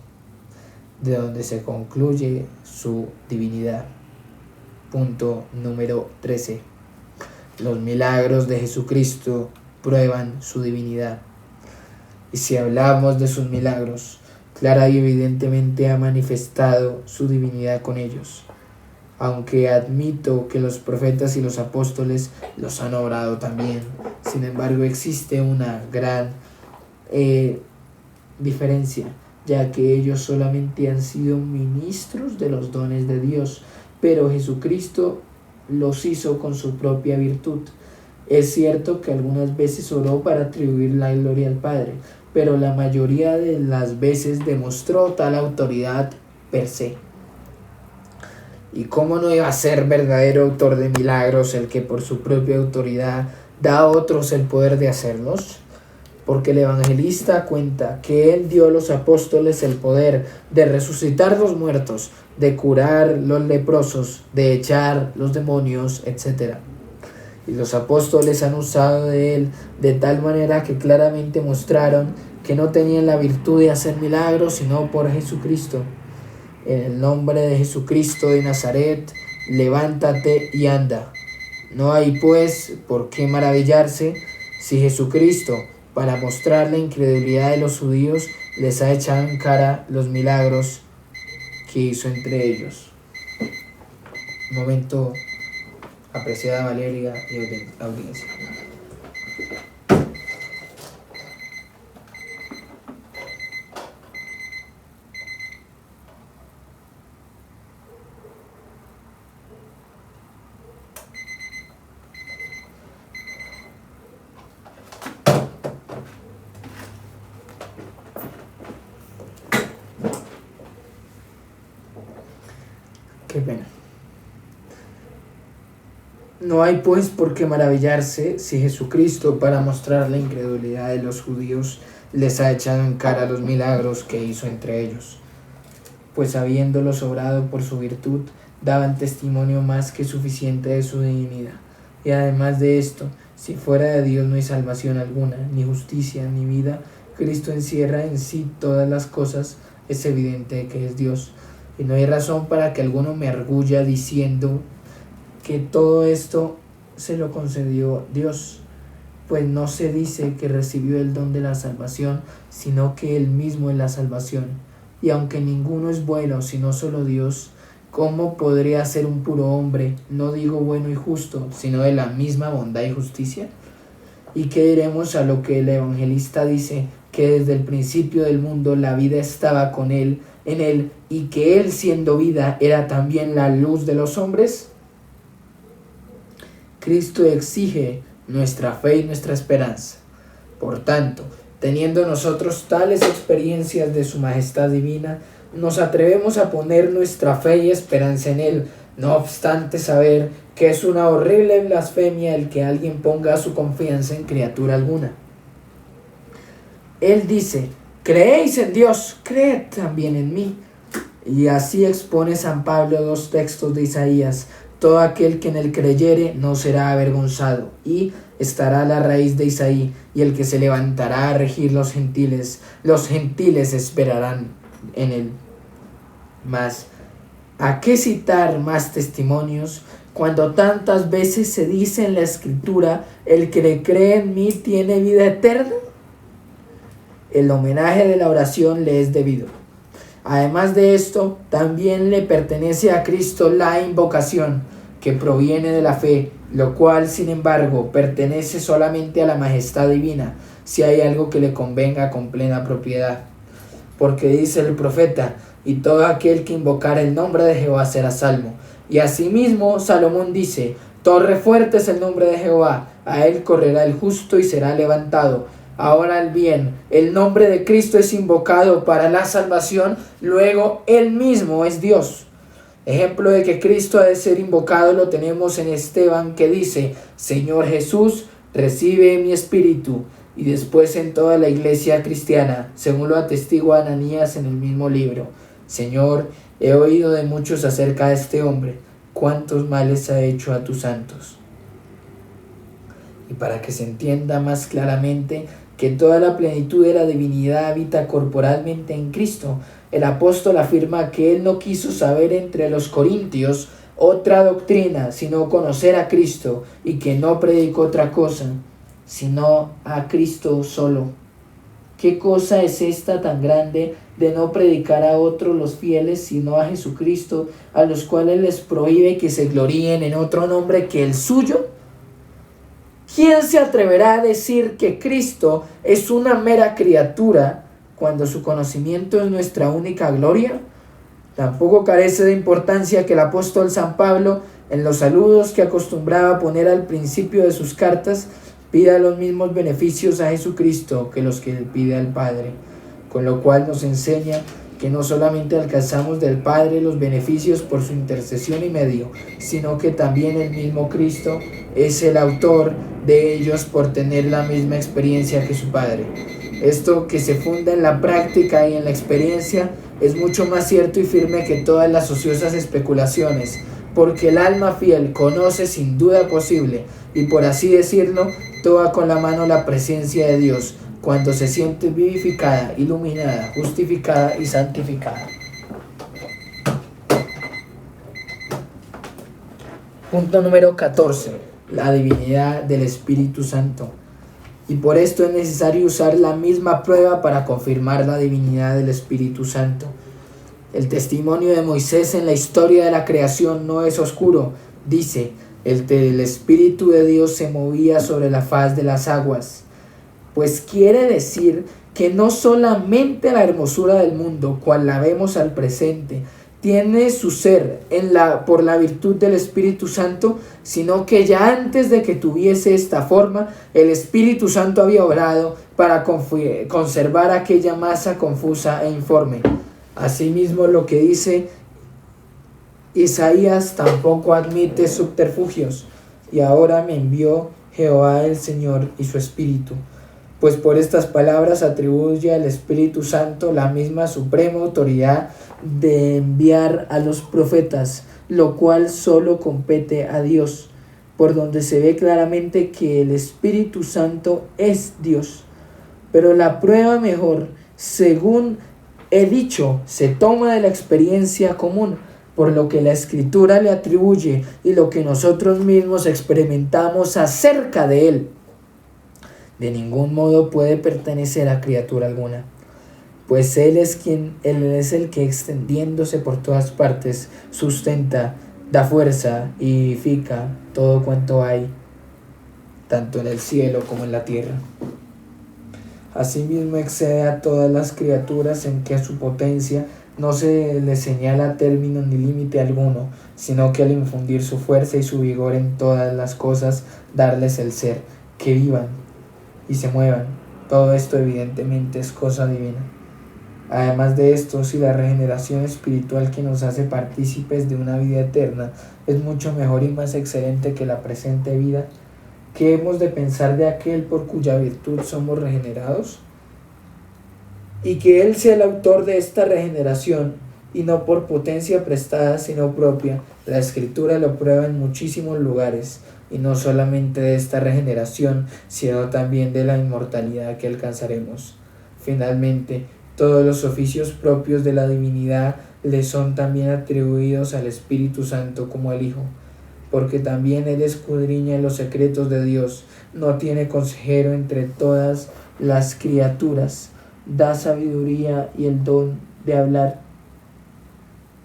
de donde se concluye su divinidad. Punto número 13. Los milagros de Jesucristo prueban su divinidad. Y si hablamos de sus milagros, clara y evidentemente ha manifestado su divinidad con ellos. Aunque admito que los profetas y los apóstoles los han obrado también, sin embargo existe una gran diferencia, ya que ellos solamente han sido ministros de los dones de Dios, pero Jesucristo los hizo con su propia virtud. Es cierto que algunas veces oró para atribuir la gloria al Padre, pero la mayoría de las veces demostró tal autoridad per se. ¿Y cómo no iba a ser verdadero autor de milagros el que por su propia autoridad da a otros el poder de hacerlos? porque el evangelista cuenta que Él dio a los apóstoles el poder de resucitar los muertos, de curar los leprosos, de echar los demonios, etc. Y los apóstoles han usado de Él de tal manera que claramente mostraron que no tenían la virtud de hacer milagros sino por Jesucristo. En el nombre de Jesucristo de Nazaret, levántate y anda. No hay pues por qué maravillarse si Jesucristo, para mostrar la incredulidad de los judíos, les ha echado en cara los milagros que hizo entre ellos. Un momento, apreciada Valeria y audiencia. Qué pena. No hay pues por qué maravillarse si Jesucristo, para mostrar la incredulidad de los judíos, les ha echado en cara los milagros que hizo entre ellos, pues habiéndolos obrado por su virtud, daban testimonio más que suficiente de su divinidad. Y además de esto, si fuera de Dios no hay salvación alguna, ni justicia, ni vida. Cristo encierra en sí todas las cosas, es evidente que es Dios. Y no hay razón para que alguno me arguya diciendo que todo esto se lo concedió Dios, pues no se dice que recibió el don de la salvación, sino que Él mismo es la salvación. Y aunque ninguno es bueno, sino solo Dios, ¿cómo podría ser un puro hombre, no digo bueno y justo, sino de la misma bondad y justicia? ¿Y qué diremos a lo que el evangelista dice, que desde el principio del mundo la vida estaba con Él, en Él, y que Él, siendo vida, era también la luz de los hombres? Cristo exige nuestra fe y nuestra esperanza. Por tanto, teniendo nosotros tales experiencias de su majestad divina, nos atrevemos a poner nuestra fe y esperanza en Él, no obstante saber que es una horrible blasfemia el que alguien ponga su confianza en criatura alguna. Él dice: creéis en Dios, creed también en mí. Y así expone San Pablo dos textos de Isaías: todo aquel que en él creyere no será avergonzado, y estará la raíz de Isaí, y el que se levantará a regir los gentiles esperarán en él. Mas, ¿a qué citar más testimonios cuando tantas veces se dice en la Escritura: el que cree en mí tiene vida eterna? El homenaje de la oración le es debido. Además de esto, también le pertenece a Cristo la invocación, que proviene de la fe, lo cual, sin embargo, pertenece solamente a la majestad divina, si hay algo que le convenga con plena propiedad. Porque dice el profeta: y todo aquel que invocar el nombre de Jehová será salvo. Y asimismo Salomón dice: torre fuerte es el nombre de Jehová, a él correrá el justo y será levantado. Ahora bien, el nombre de Cristo es invocado para la salvación, luego Él mismo es Dios. Ejemplo de que Cristo ha de ser invocado lo tenemos en Esteban, que dice: Señor Jesús, recibe mi espíritu. Y después en toda la iglesia cristiana, según lo atestigua Ananías en el mismo libro: Señor, he oído de muchos acerca de este hombre, cuántos males ha hecho a tus santos. Y para que se entienda más claramente que toda la plenitud de la divinidad habita corporalmente en Cristo, el apóstol afirma que él no quiso saber entre los corintios otra doctrina, sino conocer a Cristo, y que no predicó otra cosa, sino a Cristo solo. ¿Qué cosa es esta tan grande de no predicar a otros los fieles, sino a Jesucristo, a los cuales les prohíbe que se gloríen en otro nombre que el suyo? ¿Quién se atreverá a decir que Cristo es una mera criatura cuando su conocimiento es nuestra única gloria? Tampoco carece de importancia que el apóstol San Pablo, en los saludos que acostumbraba poner al principio de sus cartas, pida los mismos beneficios a Jesucristo que los que le pide al Padre, con lo cual nos enseña que no solamente alcanzamos del Padre los beneficios por su intercesión y medio, sino que también el mismo Cristo es el autor de ellos por tener la misma experiencia que su padre. Esto, que se funda en la práctica y en la experiencia, es mucho más cierto y firme que todas las ociosas especulaciones, porque el alma fiel conoce sin duda posible y, por así decirlo, toma con la mano la presencia de Dios cuando se siente vivificada, iluminada, justificada y santificada. Punto número 14. La divinidad del Espíritu Santo. Y por esto es necesario usar la misma prueba para confirmar la divinidad del Espíritu Santo. El testimonio de Moisés en la historia de la creación no es oscuro. Dice, el Espíritu de Dios se movía sobre la faz de las aguas. Pues quiere decir que no solamente la hermosura del mundo, cual la vemos al presente, tiene su ser por la virtud del Espíritu Santo, sino que ya antes de que tuviese esta forma, el Espíritu Santo había obrado para conservar aquella masa confusa e informe. Asimismo, lo que dice Isaías tampoco admite subterfugios. Y ahora me envió Jehová el Señor y su Espíritu. Pues por estas palabras atribuye al Espíritu Santo la misma suprema autoridad de enviar a los profetas, lo cual solo compete a Dios, por donde se ve claramente que el Espíritu Santo es Dios. Pero la prueba mejor, según he dicho, se toma de la experiencia común, por lo que la Escritura le atribuye y lo que nosotros mismos experimentamos acerca de él. De ningún modo puede pertenecer a criatura alguna, pues él es el que, extendiéndose por todas partes, sustenta, da fuerza y vivifica todo cuanto hay, tanto en el cielo como en la tierra. Asimismo excede a todas las criaturas en que a su potencia no se le señala término ni límite alguno, sino que al infundir su fuerza y su vigor en todas las cosas, darles el ser, que vivan y se muevan. Todo esto evidentemente es cosa divina. Además de esto, si la regeneración espiritual que nos hace partícipes de una vida eterna es mucho mejor y más excelente que la presente vida, ¿qué hemos de pensar de aquel por cuya virtud somos regenerados? Y que Él sea el autor de esta regeneración, y no por potencia prestada, sino propia. La Escritura lo prueba en muchísimos lugares, y no solamente de esta regeneración, sino también de la inmortalidad que alcanzaremos. Finalmente, todos los oficios propios de la divinidad le son también atribuidos al Espíritu Santo como el Hijo, porque también Él escudriña los secretos de Dios, no tiene consejero entre todas las criaturas, da sabiduría y el don de hablar,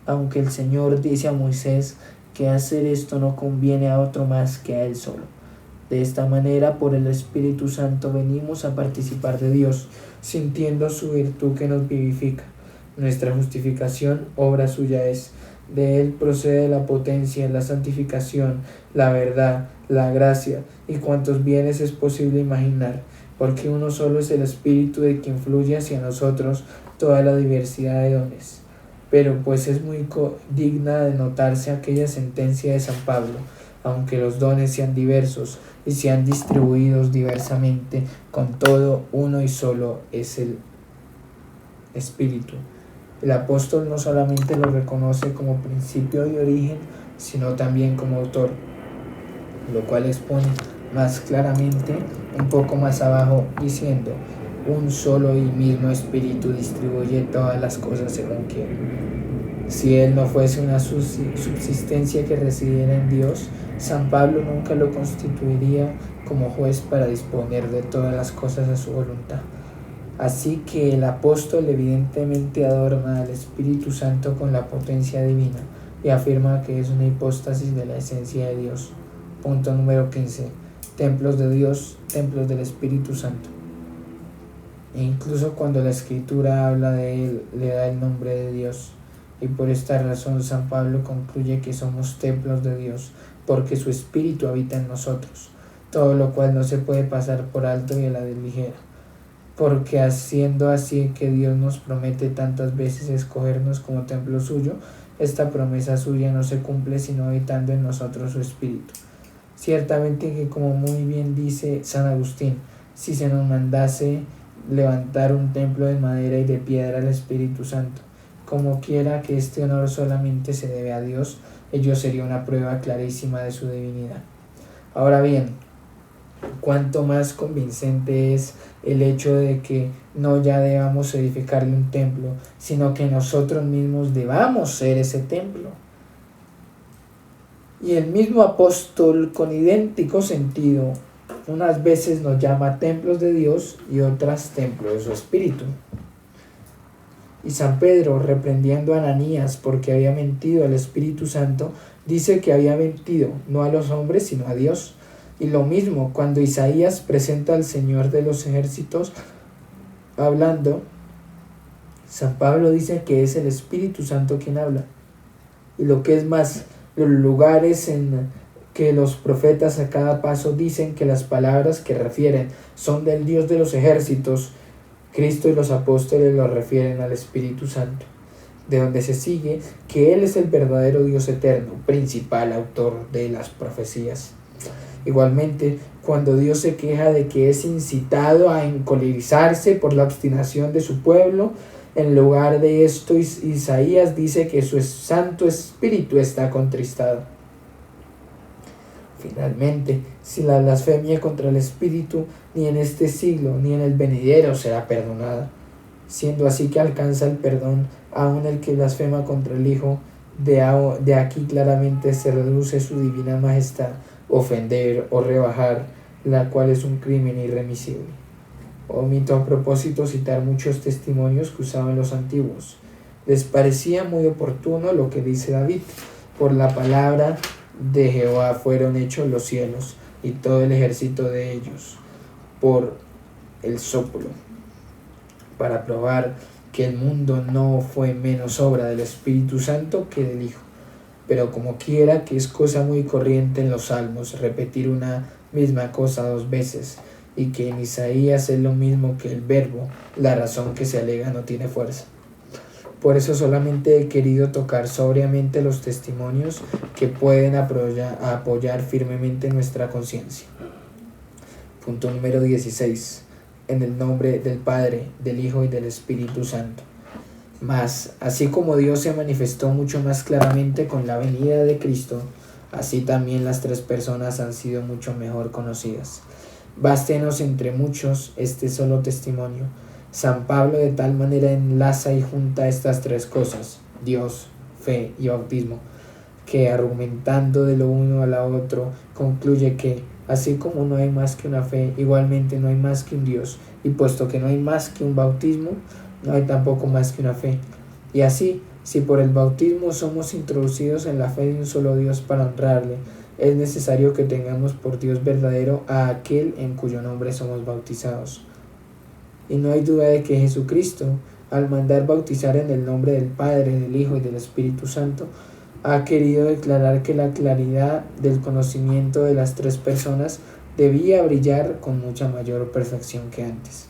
aunque el Señor dice a Moisés que hacer esto no conviene a otro más que a Él solo. De esta manera, por el Espíritu Santo venimos a participar de Dios, sintiendo su virtud que nos vivifica. Nuestra justificación, obra suya es. De Él procede la potencia, la santificación, la verdad, la gracia y cuantos bienes es posible imaginar, porque uno solo es el Espíritu de quien fluye hacia nosotros toda la diversidad de dones. Pero pues es muy digna de notarse aquella sentencia de San Pablo: aunque los dones sean diversos y sean distribuidos diversamente, con todo uno y solo es el Espíritu. El apóstol no solamente lo reconoce como principio y origen, sino también como autor, lo cual expone más claramente un poco más abajo, diciendo: un solo y mismo Espíritu distribuye todas las cosas según quiere. Si Él no fuese una subsistencia que residiera en Dios, San Pablo nunca lo constituiría como juez para disponer de todas las cosas a su voluntad. Así que el apóstol evidentemente adorna al Espíritu Santo con la potencia divina y afirma que es una hipóstasis de la esencia de Dios. Punto número 15. Templos de Dios, templos del Espíritu Santo. E incluso cuando la Escritura habla de Él, le da el nombre de Dios. Y por esta razón San Pablo concluye que somos templos de Dios, porque su Espíritu habita en nosotros, todo lo cual no se puede pasar por alto y a la ligera. Porque haciendo así que Dios nos promete tantas veces escogernos como templo suyo, esta promesa suya no se cumple sino habitando en nosotros su Espíritu. Ciertamente que, como muy bien dice San Agustín, si se nos mandase levantar un templo de madera y de piedra al Espíritu Santo, como quiera que este honor solamente se debe a Dios, ello sería una prueba clarísima de su divinidad. Ahora bien, cuánto más convincente es el hecho de que no ya debamos edificarle un templo, sino que nosotros mismos debamos ser ese templo. Y el mismo apóstol, con idéntico sentido, unas veces nos llama templos de Dios y otras templos de su Espíritu. Y San Pedro, reprendiendo a Ananías porque había mentido al Espíritu Santo, dice que había mentido no a los hombres sino a Dios. Y lo mismo cuando Isaías presenta al Señor de los ejércitos hablando, San Pablo dice que es el Espíritu Santo quien habla. Y lo que es más, los lugares en que los profetas a cada paso dicen que las palabras que refieren son del Dios de los ejércitos, Cristo y los apóstoles lo refieren al Espíritu Santo, de donde se sigue que Él es el verdadero Dios eterno, principal autor de las profecías. Igualmente, cuando Dios se queja de que es incitado a encolerizarse por la obstinación de su pueblo, en lugar de esto Isaías dice que su Santo Espíritu está contristado. Finalmente, si la blasfemia contra el Espíritu ni en este siglo ni en el venidero será perdonada, siendo así que alcanza el perdón aun el que blasfema contra el Hijo, de aquí claramente se reduce su divina majestad, ofender o rebajar, la cual es un crimen irremisible. Omito a propósito citar muchos testimonios que usaban los antiguos. Les parecía muy oportuno lo que dice David: por la palabra de Jehová fueron hechos los cielos y todo el ejército de ellos, por el soplo, para probar que el mundo no fue menos obra del Espíritu Santo que del Hijo. Pero como quiera que es cosa muy corriente en los salmos repetir una misma cosa dos veces, y que en Isaías es lo mismo que el verbo, la razón que se alega no tiene fuerza. Por eso solamente he querido tocar sobriamente los testimonios que pueden apoyar firmemente nuestra conciencia. Punto número 16. En el nombre del Padre, del Hijo y del Espíritu Santo. Mas, así como Dios se manifestó mucho más claramente con la venida de Cristo, así también las tres personas han sido mucho mejor conocidas. Bástenos entre muchos este solo testimonio. San Pablo de tal manera enlaza y junta estas tres cosas, Dios, fe y bautismo, que argumentando de lo uno a lo otro, concluye que, así como no hay más que una fe, igualmente no hay más que un Dios, y puesto que no hay más que un bautismo, no hay tampoco más que una fe. Y así, si por el bautismo somos introducidos en la fe de un solo Dios para honrarle, es necesario que tengamos por Dios verdadero a aquel en cuyo nombre somos bautizados. Y no hay duda de que Jesucristo, al mandar bautizar en el nombre del Padre, del Hijo y del Espíritu Santo, ha querido declarar que la claridad del conocimiento de las tres personas debía brillar con mucha mayor perfección que antes.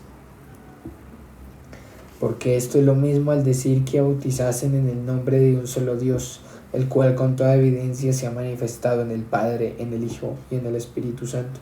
Porque esto es lo mismo al decir que bautizasen en el nombre de un solo Dios, el cual con toda evidencia se ha manifestado en el Padre, en el Hijo y en el Espíritu Santo.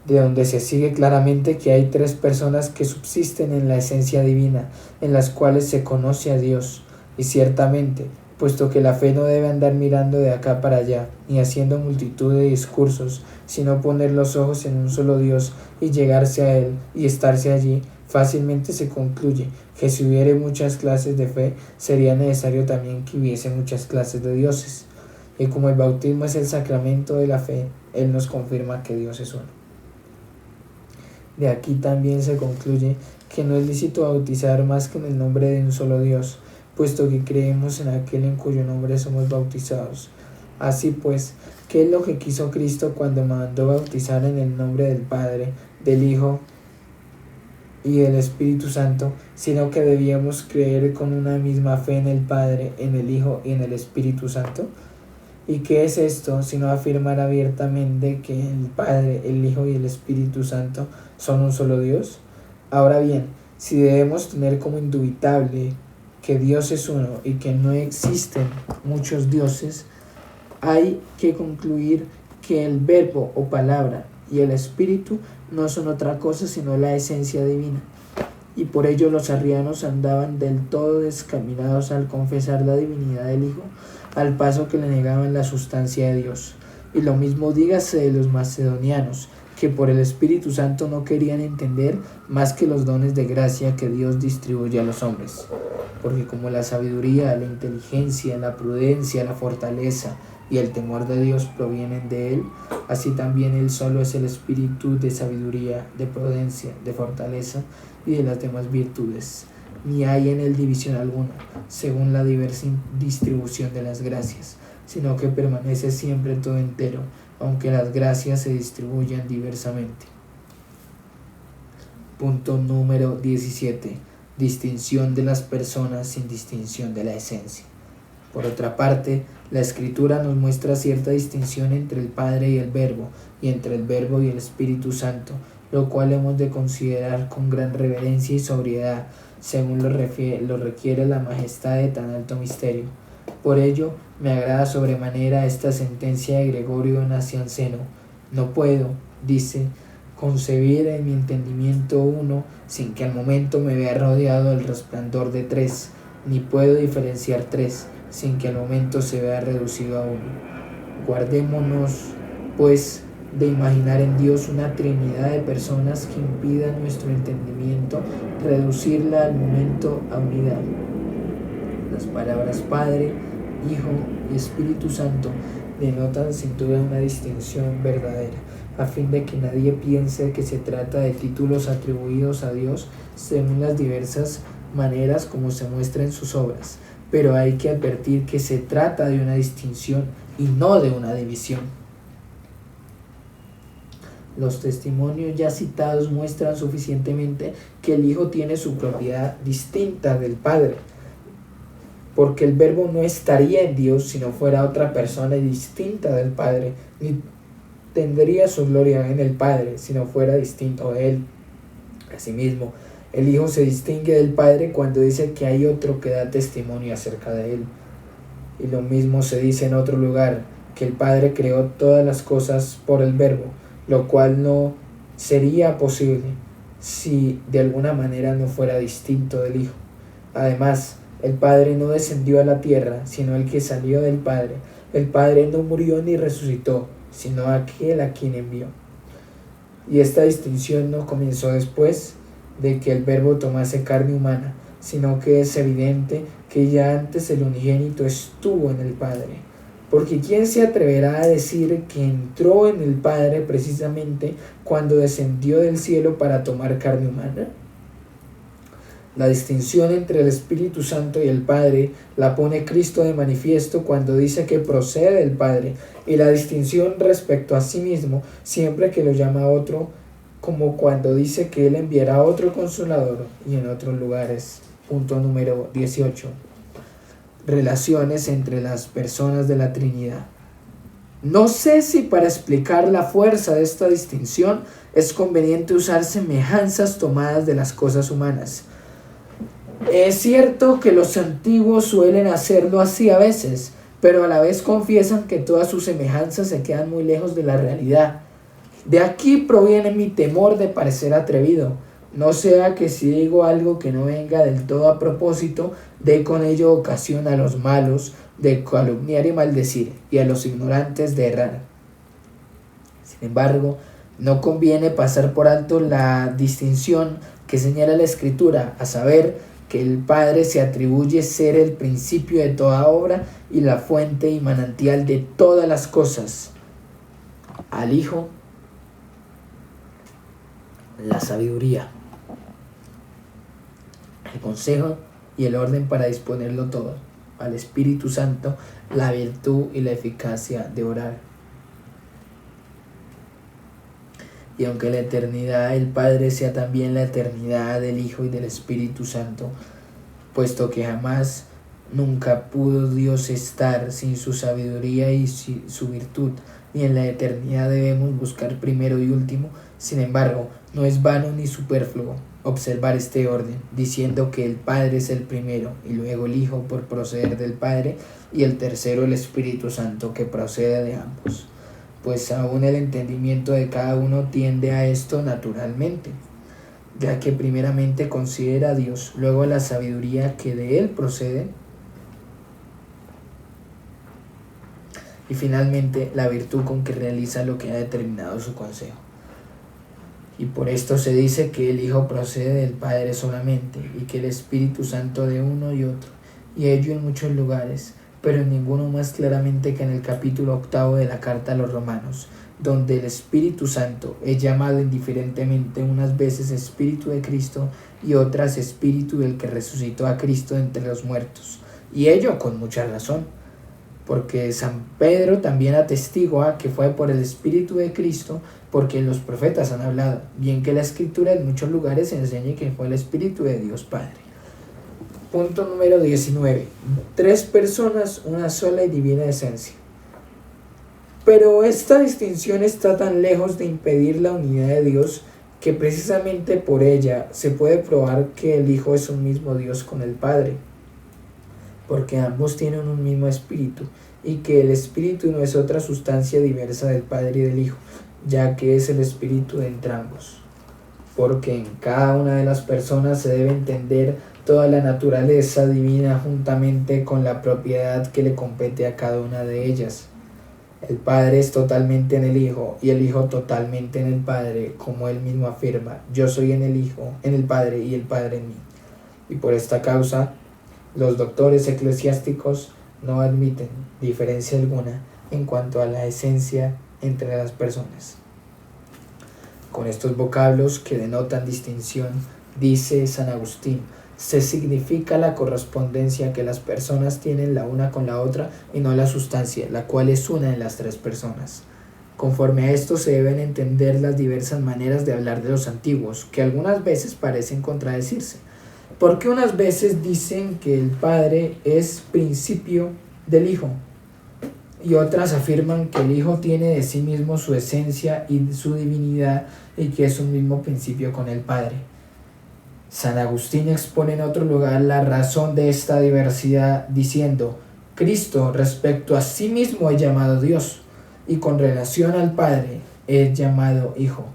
De donde se sigue claramente que hay tres personas que subsisten en la esencia divina, en las cuales se conoce a Dios, y ciertamente, puesto que la fe no debe andar mirando de acá para allá, ni haciendo multitud de discursos, sino poner los ojos en un solo Dios y llegarse a Él y estarse allí, fácilmente se concluye que si hubiere muchas clases de fe, sería necesario también que hubiese muchas clases de dioses. Y como el bautismo es el sacramento de la fe, Él nos confirma que Dios es uno. De aquí también se concluye que no es lícito bautizar más que en el nombre de un solo Dios, puesto que creemos en aquel en cuyo nombre somos bautizados. Así pues, ¿qué es lo que quiso Cristo cuando mandó bautizar en el nombre del Padre, del Hijo y del Espíritu Santo, sino que debíamos creer con una misma fe en el Padre, en el Hijo y en el Espíritu Santo? ¿Y qué es esto sino afirmar abiertamente que el Padre, el Hijo y el Espíritu Santo son un solo Dios? Ahora bien, si debemos tener como indubitable que Dios es uno y que no existen muchos dioses, hay que concluir que el verbo o palabra y el espíritu no son otra cosa sino la esencia divina, y por ello los arrianos andaban del todo descaminados al confesar la divinidad del Hijo, al paso que le negaban la sustancia de Dios. Y lo mismo dígase de los macedonianos, que por el Espíritu Santo no querían entender más que los dones de gracia que Dios distribuye a los hombres. Porque como la sabiduría, la inteligencia, la prudencia, la fortaleza y el temor de Dios provienen de Él, así también Él solo es el Espíritu de sabiduría, de prudencia, de fortaleza y de las demás virtudes. Ni hay en Él división alguna, según la diversa distribución de las gracias, sino que permanece siempre todo entero, aunque las gracias se distribuyan diversamente. Punto número 17. Distinción de las personas sin distinción de la esencia. Por otra parte, la Escritura nos muestra cierta distinción entre el Padre y el Verbo, y entre el Verbo y el Espíritu Santo, lo cual hemos de considerar con gran reverencia y sobriedad, según lo requiere la majestad de tan alto misterio. Por ello, me agrada sobremanera esta sentencia de Gregorio Nacianceno. No puedo, dice, concebir en mi entendimiento uno sin que al momento me vea rodeado del resplandor de tres, ni puedo diferenciar tres sin que al momento se vea reducido a uno. Guardémonos, pues, de imaginar en Dios una trinidad de personas que impidan nuestro entendimiento reducirla al momento a unidad. Las palabras Padre, Hijo y Espíritu Santo denotan sin duda una distinción verdadera, a fin de que nadie piense que se trata de títulos atribuidos a Dios según las diversas maneras como se muestra en sus obras, pero hay que advertir que se trata de una distinción y no de una división. Los testimonios ya citados muestran suficientemente que el Hijo tiene su propiedad distinta del Padre, porque el Verbo no estaría en Dios si no fuera otra persona distinta del Padre, ni tendría su gloria en el Padre si no fuera distinto de Él. Asimismo, el Hijo se distingue del Padre cuando dice que hay otro que da testimonio acerca de Él. Y lo mismo se dice en otro lugar, que el Padre creó todas las cosas por el Verbo, lo cual no sería posible si de alguna manera no fuera distinto del Hijo. Además, el Padre no descendió a la tierra, sino el que salió del Padre. El Padre no murió ni resucitó, sino aquel a quien envió. Y esta distinción no comenzó después de que el Verbo tomase carne humana, sino que es evidente que ya antes el unigénito estuvo en el Padre. Porque ¿quién se atreverá a decir que entró en el Padre precisamente cuando descendió del cielo para tomar carne humana? La distinción entre el Espíritu Santo y el Padre la pone Cristo de manifiesto cuando dice que procede del Padre, y la distinción respecto a sí mismo siempre que lo llama a otro, como cuando dice que Él enviará a otro Consolador y en otros lugares. Punto número 18. Relaciones entre las personas de la Trinidad. No sé si para explicar la fuerza de esta distinción es conveniente usar semejanzas tomadas de las cosas humanas. Es cierto que los antiguos suelen hacerlo así a veces, pero a la vez confiesan que todas sus semejanzas se quedan muy lejos de la realidad. De aquí proviene mi temor de parecer atrevido, no sea que si digo algo que no venga del todo a propósito, dé con ello ocasión a los malos de calumniar y maldecir, y a los ignorantes de errar. Sin embargo, no conviene pasar por alto la distinción que señala la Escritura, a saber, que el Padre se atribuye ser el principio de toda obra y la fuente y manantial de todas las cosas. Al Hijo, la sabiduría, el consejo y el orden para disponerlo todo. Al Espíritu Santo, la virtud y la eficacia de orar. Y aunque la eternidad del Padre sea también la eternidad del Hijo y del Espíritu Santo, puesto que jamás, nunca pudo Dios estar sin su sabiduría y su virtud, y en la eternidad debemos buscar primero y último. Sin embargo, no es vano ni superfluo observar este orden, diciendo que el Padre es el primero, y luego el Hijo por proceder del Padre, y el tercero el Espíritu Santo que procede de ambos. pues aún el entendimiento de cada uno tiende a esto naturalmente, ya que primeramente considera a Dios, luego la sabiduría que de Él procede, y finalmente la virtud con que realiza lo que ha determinado su consejo. Y por esto se dice que el Hijo procede del Padre solamente, y que el Espíritu Santo de uno y otro, y ello en muchos lugares, pero en ninguno más claramente que en el capítulo 8 de la carta a los Romanos, donde el Espíritu Santo es llamado indiferentemente unas veces Espíritu de Cristo y otras Espíritu del que resucitó a Cristo de entre los muertos, y ello con mucha razón, porque San Pedro también atestigua que fue por el Espíritu de Cristo, porque los profetas han hablado, bien que la Escritura en muchos lugares enseña que fue el Espíritu de Dios Padre. Punto número 19. 3 personas, una sola y divina esencia. Pero esta distinción está tan lejos de impedir la unidad de Dios que precisamente por ella se puede probar que el Hijo es un mismo Dios con el Padre, porque ambos tienen un mismo espíritu, y que el espíritu no es otra sustancia diversa del Padre y del Hijo, ya que es el espíritu de entrambos. Porque en cada una de las personas se debe entender toda la naturaleza divina juntamente con la propiedad que le compete a cada una de ellas. El Padre es totalmente en el Hijo, y el Hijo totalmente en el Padre, como él mismo afirma: yo soy en el Hijo, en el Padre, y el Padre en mí. Y por esta causa, los doctores eclesiásticos no admiten diferencia alguna en cuanto a la esencia entre las personas. Con estos vocablos que denotan distinción, dice San Agustín, se significa la correspondencia que las personas tienen la una con la otra y no la sustancia, la cual es una en las 3 personas. Conforme a esto se deben entender las diversas maneras de hablar de los antiguos, que algunas veces parecen contradecirse. Porque unas veces dicen que el Padre es principio del Hijo, y otras afirman que el Hijo tiene de sí mismo su esencia y su divinidad, y que es un mismo principio con el Padre. San Agustín expone en otro lugar la razón de esta diversidad diciendo: Cristo respecto a sí mismo es llamado Dios, y con relación al Padre es llamado Hijo.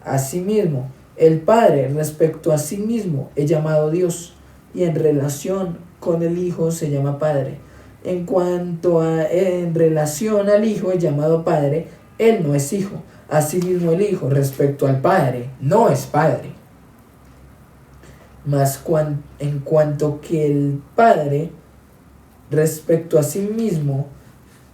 Asimismo, el Padre respecto a sí mismo es llamado Dios, y en relación con el Hijo se llama Padre. En relación al Hijo es llamado Padre, Él no es Hijo. Asimismo, el Hijo respecto al Padre no es Padre. Mas en cuanto que el Padre respecto a sí mismo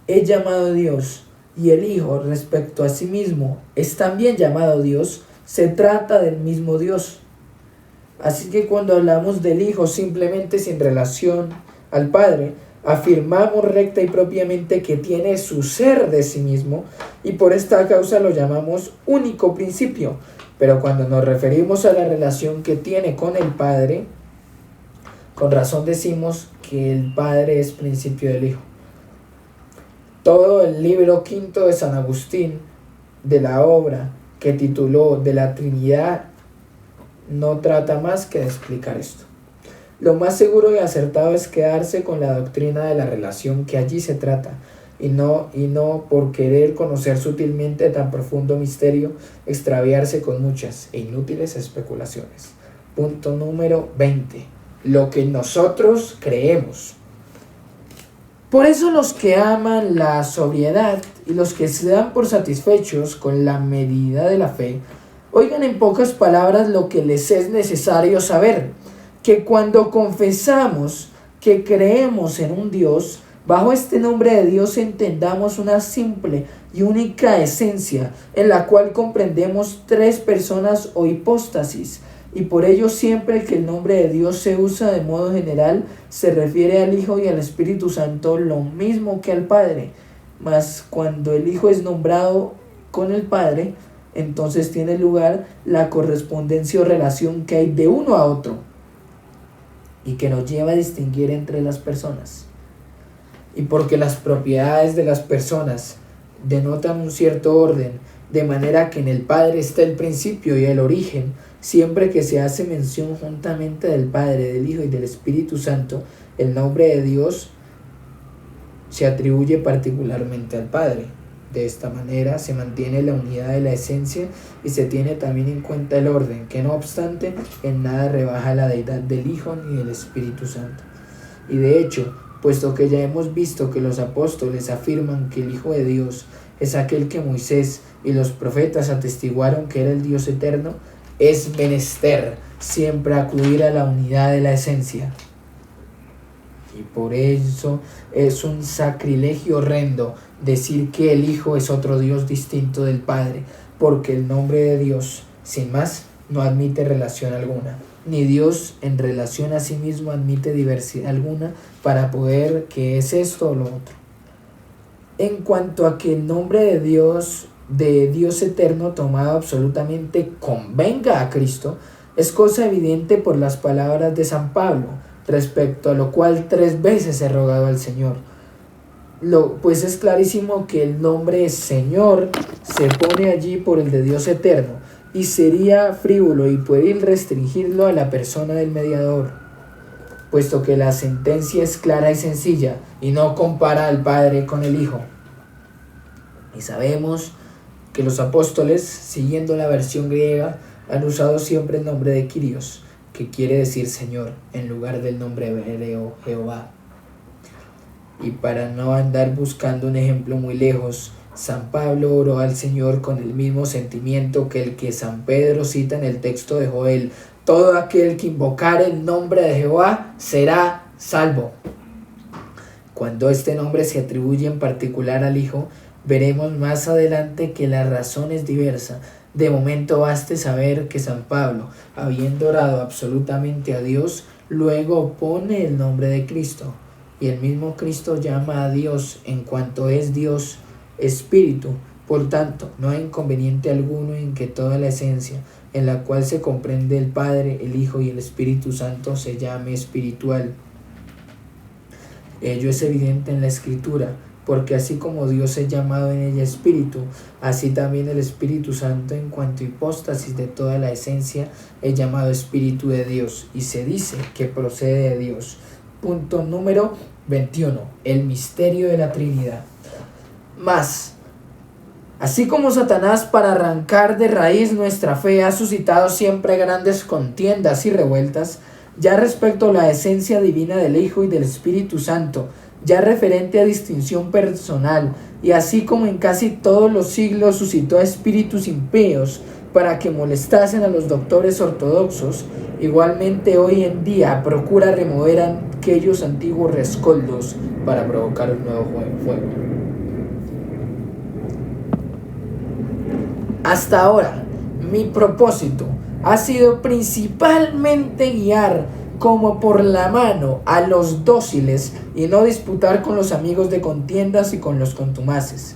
es llamado Dios, y el Hijo respecto a sí mismo es también llamado Dios, se trata del mismo Dios. Así que cuando hablamos del Hijo simplemente sin relación al Padre, afirmamos recta y propiamente que tiene su ser de sí mismo, y por esta causa lo llamamos único principio. Pero cuando nos referimos a la relación que tiene con el Padre, con razón decimos que el Padre es principio del Hijo. Todo el libro 5 de San Agustín, de la obra que tituló De la Trinidad, no trata más que de explicar esto. Lo más seguro y acertado es quedarse con la doctrina de la relación que allí se trata, y no por querer conocer sutilmente tan profundo misterio, extraviarse con muchas e inútiles especulaciones. Punto número 20. Lo que nosotros creemos. Por eso los que aman la sobriedad y los que se dan por satisfechos con la medida de la fe, oigan en pocas palabras lo que les es necesario saber, que cuando confesamos que creemos en un Dios, bajo este nombre de Dios entendamos una simple y única esencia, en la cual comprendemos 3 personas o hipóstasis, y por ello siempre que el nombre de Dios se usa de modo general, se refiere al Hijo y al Espíritu Santo lo mismo que al Padre. Mas cuando el Hijo es nombrado con el Padre, entonces tiene lugar la correspondencia o relación que hay de uno a otro, y que nos lleva a distinguir entre las personas. Y porque las propiedades de las personas denotan un cierto orden, de manera que en el Padre está el principio y el origen, siempre que se hace mención juntamente del Padre, del Hijo y del Espíritu Santo, el nombre de Dios se atribuye particularmente al Padre. De esta manera se mantiene la unidad de la esencia y se tiene también en cuenta el orden, que no obstante en nada rebaja la deidad del Hijo ni del Espíritu Santo. Y de hecho, puesto que ya hemos visto que los apóstoles afirman que el Hijo de Dios es aquel que Moisés y los profetas atestiguaron que era el Dios eterno, es menester siempre acudir a la unidad de la esencia. Y por eso es un sacrilegio horrendo decir que el Hijo es otro Dios distinto del Padre, porque el nombre de Dios, sin más, no admite relación alguna, ni Dios en relación a sí mismo admite diversidad alguna para poder que es esto o lo otro. En cuanto a que el nombre de Dios eterno tomado absolutamente convenga a Cristo, es cosa evidente por las palabras de San Pablo, respecto a lo cual 3 veces he rogado al Señor. Pues es clarísimo que el nombre Señor se pone allí por el de Dios eterno, y sería frívolo y pueril restringirlo a la persona del mediador, puesto que la sentencia es clara y sencilla, y no compara al Padre con el Hijo. Y sabemos que los apóstoles, siguiendo la versión griega, han usado siempre el nombre de Kyrios, que quiere decir Señor, en lugar del nombre hebreo Jehová. Y para no andar buscando un ejemplo muy lejos, San Pablo oró al Señor con el mismo sentimiento que el que San Pedro cita en el texto de Joel: todo aquel que invocare el nombre de Jehová será salvo. Cuando este nombre se atribuye en particular al Hijo, veremos más adelante que la razón es diversa. De momento baste saber que San Pablo, habiendo orado absolutamente a Dios, luego pone el nombre de Cristo, y el mismo Cristo llama a Dios, en cuanto es Dios, Espíritu. Por tanto, no hay inconveniente alguno en que toda la esencia, en la cual se comprende el Padre, el Hijo y el Espíritu Santo, se llame espiritual. Ello es evidente en la Escritura, porque así como Dios es llamado en ella Espíritu, así también el Espíritu Santo, en cuanto hipóstasis de toda la esencia, es llamado Espíritu de Dios, y se dice que procede de Dios. Punto número 21. El misterio de la Trinidad. Más, así como Satanás, para arrancar de raíz nuestra fe, ha suscitado siempre grandes contiendas y revueltas, ya respecto a la esencia divina del Hijo y del Espíritu Santo, ya referente a distinción personal, y así como en casi todos los siglos suscitó a espíritus impíos para que molestasen a los doctores ortodoxos, igualmente hoy en día procura remover aquellos antiguos rescoldos para provocar un nuevo fuego. Hasta ahora, mi propósito ha sido principalmente guiar como por la mano a los dóciles y no disputar con los amigos de contiendas y con los contumaces.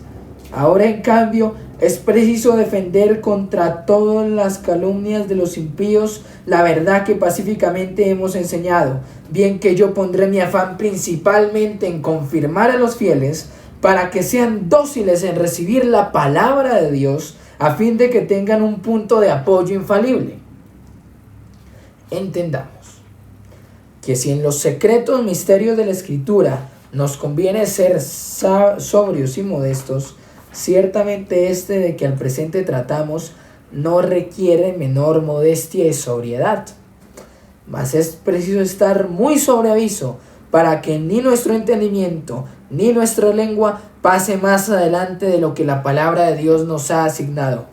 Ahora, en cambio, es preciso defender contra todas las calumnias de los impíos la verdad que pacíficamente hemos enseñado, bien que yo pondré mi afán principalmente en confirmar a los fieles para que sean dóciles en recibir la palabra de Dios, a fin de que tengan un punto de apoyo infalible. Entendamos que si en los secretos misterios de la Escritura nos conviene ser sobrios y modestos, ciertamente este de que al presente tratamos no requiere menor modestia y sobriedad. Mas es preciso estar muy sobre aviso para que ni nuestro entendimiento ni nuestra lengua pase más adelante de lo que la palabra de Dios nos ha asignado.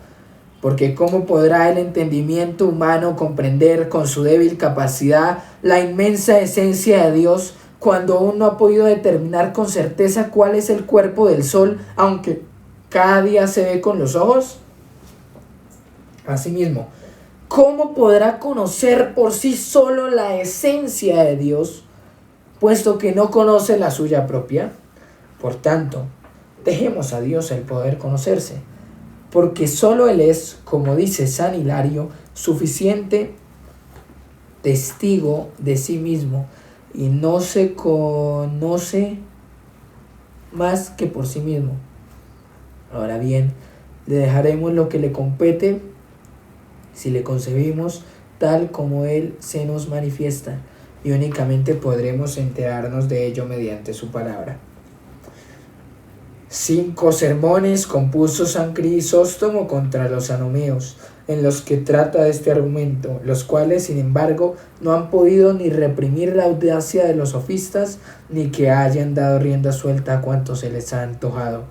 Porque ¿cómo podrá el entendimiento humano comprender con su débil capacidad la inmensa esencia de Dios cuando aún no ha podido determinar con certeza cuál es el cuerpo del sol, aunque cada día se ve con los ojos? Asimismo, ¿cómo podrá conocer por sí solo la esencia de Dios, puesto que no conoce la suya propia? Por tanto, dejemos a Dios el poder conocerse, porque solo Él es, como dice San Hilario, suficiente testigo de sí mismo, y no se conoce más que por sí mismo. Ahora bien, le dejaremos lo que le compete si le concebimos tal como Él se nos manifiesta, y únicamente podremos enterarnos de ello mediante su palabra. 5 sermones compuso San Crisóstomo contra los anomeos, en los que trata de este argumento, los cuales, sin embargo, no han podido ni reprimir la audacia de los sofistas, ni que hayan dado rienda suelta a cuanto se les ha antojado,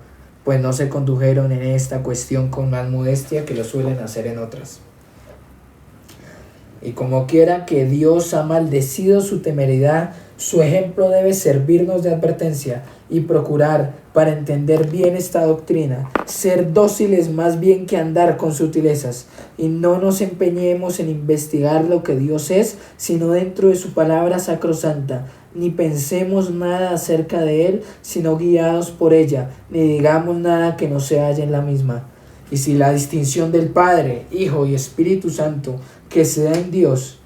pues no se condujeron en esta cuestión con más modestia que lo suelen hacer en otras. Y como quiera que Dios ha maldecido su temeridad, su ejemplo debe servirnos de advertencia y procurar, para entender bien esta doctrina, ser dóciles más bien que andar con sutilezas, y no nos empeñemos en investigar lo que Dios es, sino dentro de su palabra sacrosanta, ni pensemos nada acerca de él, sino guiados por ella, ni digamos nada que no se halle en la misma. Y si la distinción del Padre, Hijo y Espíritu Santo que se da en Dios,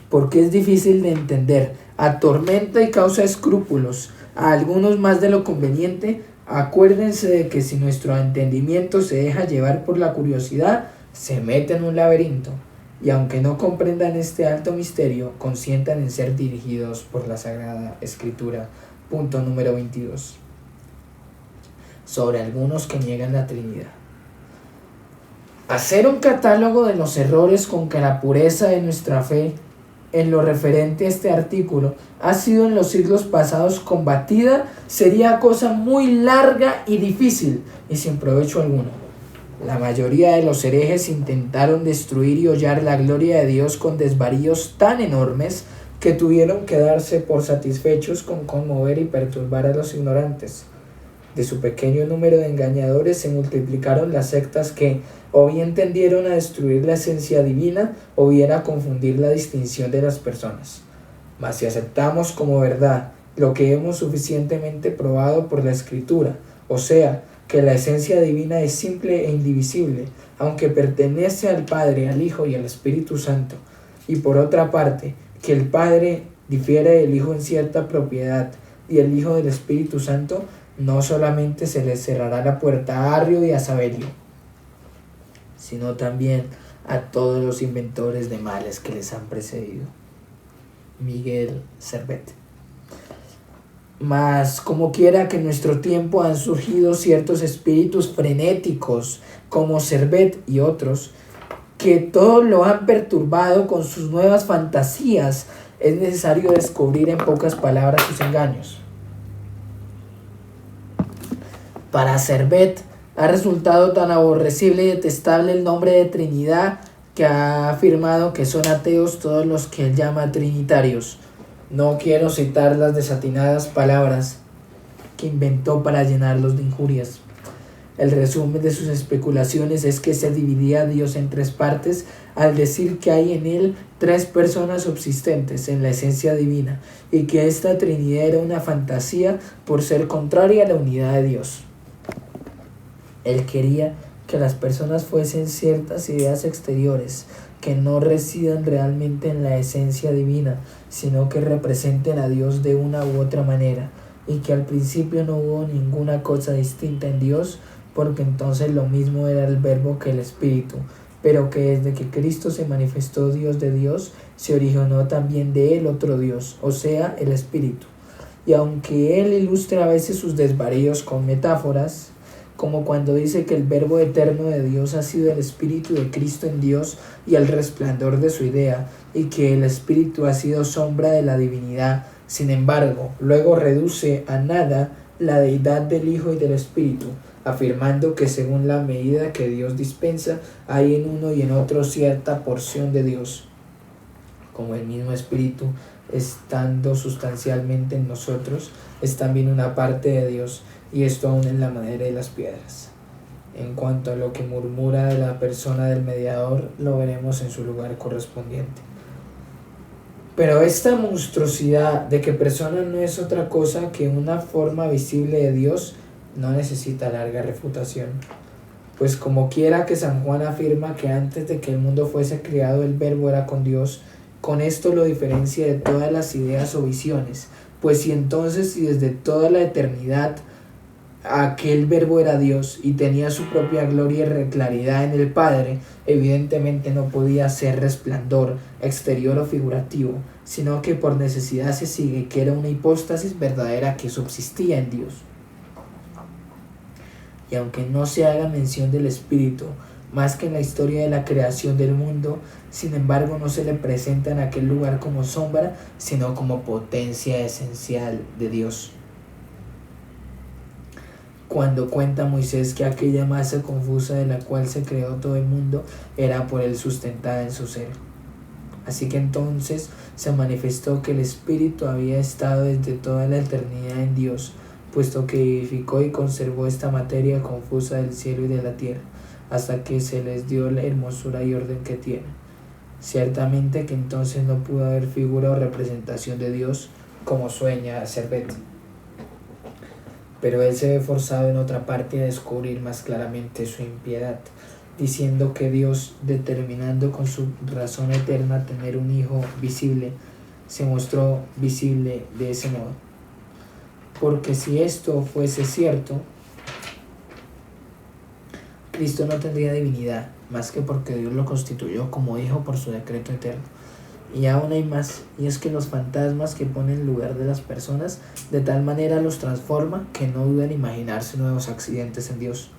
porque es difícil de entender, atormenta y causa escrúpulos a algunos más de lo conveniente, acuérdense de que si nuestro entendimiento se deja llevar por la curiosidad, se mete en un laberinto, y aunque no comprendan este alto misterio, consientan en ser dirigidos por la Sagrada Escritura. Punto número 22. Sobre algunos que niegan la Trinidad. Hacer un catálogo de los errores con que la pureza de nuestra fe en lo referente a este artículo ha sido en los siglos pasados combatida sería cosa muy larga y difícil y sin provecho alguno. La mayoría de los herejes intentaron destruir y hollar la gloria de Dios con desvaríos tan enormes que tuvieron que darse por satisfechos con conmover y perturbar a los ignorantes. De su pequeño número de engañadores se multiplicaron las sectas que o bien tendieron a destruir la esencia divina o bien a confundir la distinción de las personas. Mas si aceptamos como verdad lo que hemos suficientemente probado por la Escritura, o sea, que la esencia divina es simple e indivisible, aunque pertenece al Padre, al Hijo y al Espíritu Santo, y por otra parte, que el Padre difiere del Hijo en cierta propiedad y el Hijo del Espíritu Santo, no solamente se les cerrará la puerta a Arrio y a Saverio, sino también a todos los inventores de males que les han precedido. Miguel Servet. Mas como quiera que en nuestro tiempo han surgido ciertos espíritus frenéticos como Servet y otros, que todo lo han perturbado con sus nuevas fantasías, es necesario descubrir en pocas palabras sus engaños. Para Servet ha resultado tan aborrecible y detestable el nombre de Trinidad que ha afirmado que son ateos todos los que él llama trinitarios. No quiero citar las desatinadas palabras que inventó para llenarlos de injurias. El resumen de sus especulaciones es que se dividía a Dios en 3 partes al decir que hay en él 3 personas subsistentes en la esencia divina y que esta Trinidad era una fantasía por ser contraria a la unidad de Dios. Él quería que las personas fuesen ciertas ideas exteriores que no residan realmente en la esencia divina, sino que representen a Dios de una u otra manera, y que al principio no hubo ninguna cosa distinta en Dios, porque entonces lo mismo era el Verbo que el Espíritu, pero que desde que Cristo se manifestó Dios de Dios, se originó también de él otro Dios, o sea, el Espíritu. Y aunque él ilustra a veces sus desvaríos con metáforas, como cuando dice que el Verbo eterno de Dios ha sido el Espíritu de Cristo en Dios y el resplandor de su idea, y que el Espíritu ha sido sombra de la divinidad. Sin embargo, luego reduce a nada la deidad del Hijo y del Espíritu, afirmando que según la medida que Dios dispensa, hay en uno y en otro cierta porción de Dios, como el mismo Espíritu, estando sustancialmente en nosotros, es también una parte de Dios, y esto aún en la madera y las piedras. En cuanto a lo que murmura de la persona del mediador, lo veremos en su lugar correspondiente. Pero esta monstruosidad de que persona no es otra cosa que una forma visible de Dios no necesita larga refutación, pues como quiera que San Juan afirma que antes de que el mundo fuese creado el Verbo era con Dios, con esto lo diferencia de todas las ideas o visiones, pues si entonces y desde toda la eternidad aquel Verbo era Dios y tenía su propia gloria y claridad en el Padre, evidentemente no podía ser resplandor exterior o figurativo, sino que por necesidad se sigue que era una hipóstasis verdadera que subsistía en Dios. y aunque no se haga mención del Espíritu más que en la historia de la creación del mundo, sin embargo no se le presenta en aquel lugar como sombra, sino como potencia esencial de Dios. Cuando cuenta Moisés que aquella masa confusa de la cual se creó todo el mundo era por él sustentada en su ser. Así que entonces se manifestó que el Espíritu había estado desde toda la eternidad en Dios, puesto que vivificó y conservó esta materia confusa del cielo y de la tierra, hasta que se les dio la hermosura y orden que tiene. Ciertamente que entonces no pudo haber figura o representación de Dios como sueña Servet. Pero él se ve forzado en otra parte a descubrir más claramente su impiedad, diciendo que Dios, determinando con su razón eterna tener un hijo visible, se mostró visible de ese modo. Porque si esto fuese cierto, Cristo no tendría divinidad, más que porque Dios lo constituyó como hijo por su decreto eterno. Y aún hay más, y es que los fantasmas que ponen en lugar de las personas, de tal manera los transforma que no dudan en imaginarse nuevos accidentes en Dios.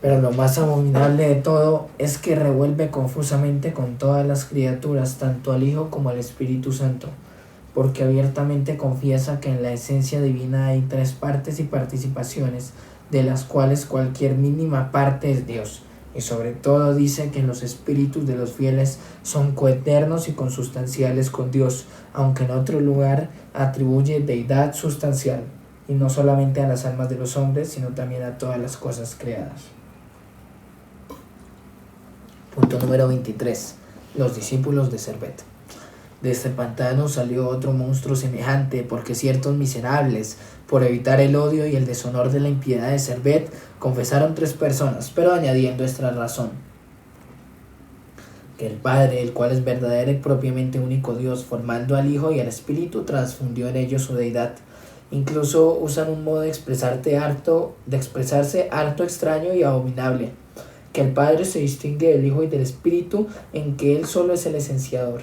Pero lo más abominable de todo es que revuelve confusamente con todas las criaturas, tanto al Hijo como al Espíritu Santo, porque abiertamente confiesa que en la esencia divina hay tres partes y participaciones, de las cuales cualquier mínima parte es Dios, y sobre todo dice que los espíritus de los fieles son coeternos y consustanciales con Dios, aunque en otro lugar atribuye deidad sustancial, y no solamente a las almas de los hombres, sino también a todas las cosas creadas. Punto número 23. Los discípulos de Servet. De este pantano salió otro monstruo semejante, porque ciertos miserables, por evitar el odio y el deshonor de la impiedad de Servet, confesaron 3 personas, pero añadiendo esta razón: que el Padre, el cual es verdadero y propiamente único Dios, formando al Hijo y al Espíritu, transfundió en ellos su deidad. Incluso usan un modo de expresarse harto extraño y abominable: que el Padre se distingue del Hijo y del Espíritu, en que Él solo es el esenciador.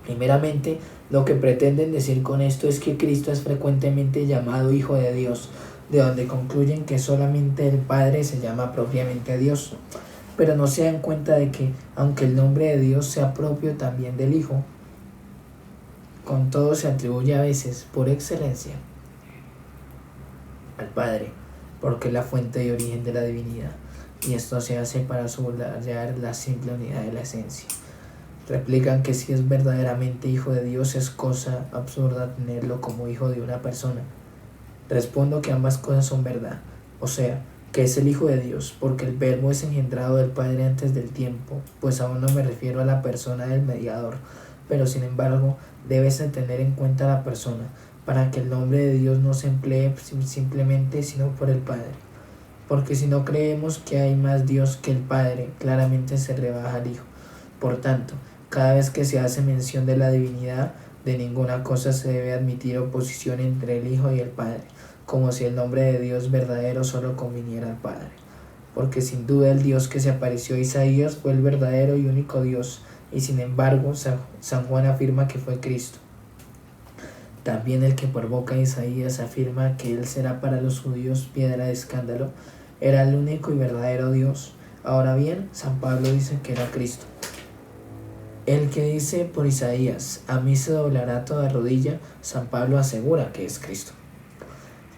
Primeramente, lo que pretenden decir con esto es que Cristo es frecuentemente llamado Hijo de Dios, de donde concluyen que solamente el Padre se llama propiamente Dios. Pero no se dan cuenta de que, aunque el nombre de Dios sea propio también del Hijo, con todo se atribuye a veces, por excelencia, al Padre, porque es la fuente y origen de la divinidad, y esto se hace para subrayar la simple unidad de la esencia. Replican que si es verdaderamente hijo de Dios, es cosa absurda tenerlo como hijo de una persona. Respondo que ambas cosas son verdad, o sea, que es el Hijo de Dios, porque el Verbo es engendrado del Padre antes del tiempo, pues aún no me refiero a la persona del mediador, pero sin embargo debes de tener en cuenta la persona, para que el nombre de Dios no se emplee simplemente sino por el Padre. Porque si no creemos que hay más Dios que el Padre, claramente se rebaja al Hijo. Por tanto, cada vez que se hace mención de la divinidad, de ninguna cosa se debe admitir oposición entre el Hijo y el Padre, como si el nombre de Dios verdadero solo conviniera al Padre. Porque sin duda el Dios que se apareció a Isaías fue el verdadero y único Dios, y sin embargo San Juan afirma que fue Cristo. También el que por boca de Isaías afirma que Él será para los judíos piedra de escándalo, era el único y verdadero Dios. Ahora bien, San Pablo dice que era Cristo. El que dice por Isaías, a mí se doblará toda rodilla, San Pablo asegura que es Cristo.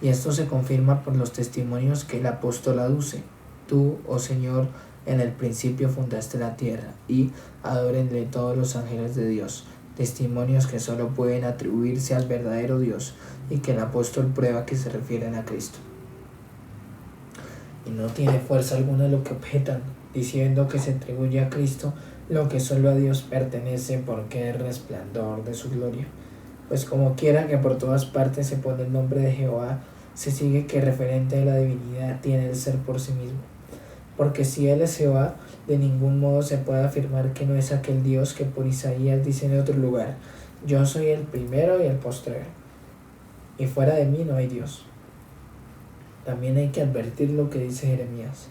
Y esto se confirma por los testimonios que el apóstol aduce. Tú, oh Señor, en el principio fundaste la tierra, y adórenle todos los ángeles de Dios. Testimonios que solo pueden atribuirse al verdadero Dios, y que el apóstol prueba que se refieren a Cristo. Y no tiene fuerza alguna lo que objetan, diciendo que se atribuye a Cristo lo que solo a Dios pertenece porque es resplandor de su gloria. Pues como quiera que por todas partes se pone el nombre de Jehová, se sigue que referente a la divinidad tiene el ser por sí mismo. Porque si Él es Jehová, de ningún modo se puede afirmar que no es aquel Dios que por Isaías dice en otro lugar: yo soy el primero y el postrero, y fuera de mí no hay Dios. También hay que advertir lo que dice Jeremías: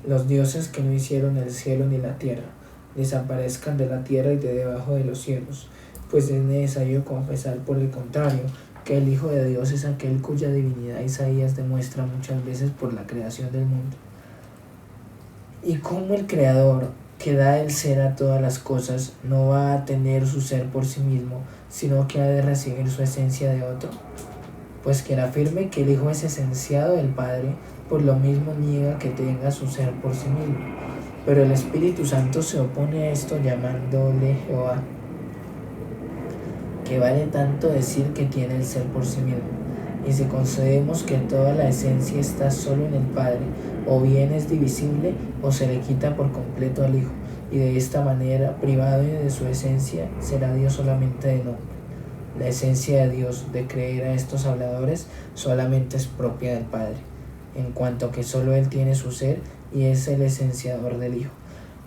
los dioses que no hicieron el cielo ni la tierra, desaparezcan de la tierra y de debajo de los cielos, pues es necesario confesar por el contrario que el Hijo de Dios es aquel cuya divinidad Isaías demuestra muchas veces por la creación del mundo. Y cómo el Creador, que da el ser a todas las cosas, no va a tener su ser por sí mismo, sino que ha de recibir su esencia de otro. Pues quien afirme que el Hijo es esenciado del Padre, por lo mismo niega que tenga su ser por sí mismo. Pero el Espíritu Santo se opone a esto llamándole Jehová, que vale tanto decir que tiene el ser por sí mismo. Y si concedemos que toda la esencia está solo en el Padre, o bien es divisible o se le quita por completo al Hijo, y de esta manera, privado de su esencia, será Dios solamente de nombre. La esencia de Dios, de creer a estos habladores, solamente es propia del Padre, en cuanto que solo Él tiene su ser y es el esenciador del Hijo.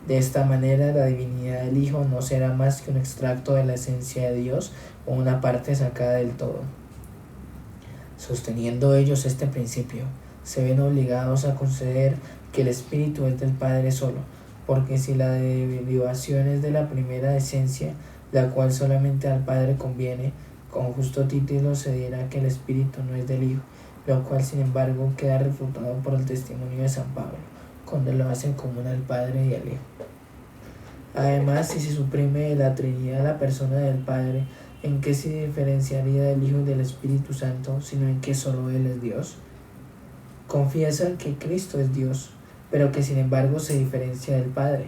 De esta manera, la divinidad del Hijo no será más que un extracto de la esencia de Dios o una parte sacada del todo. Sosteniendo ellos este principio, se ven obligados a conceder que el Espíritu es del Padre solo, porque si la derivación es de la primera esencia, la cual solamente al Padre conviene, con justo título se dirá que el Espíritu no es del Hijo, lo cual sin embargo queda refutado por el testimonio de San Pablo, cuando lo hacen común al Padre y al Hijo. Además, si se suprime de la Trinidad la persona del Padre, ¿en qué se diferenciaría del Hijo y del Espíritu Santo, sino en que solo Él es Dios? Confiesan que Cristo es Dios, pero que sin embargo se diferencia del Padre.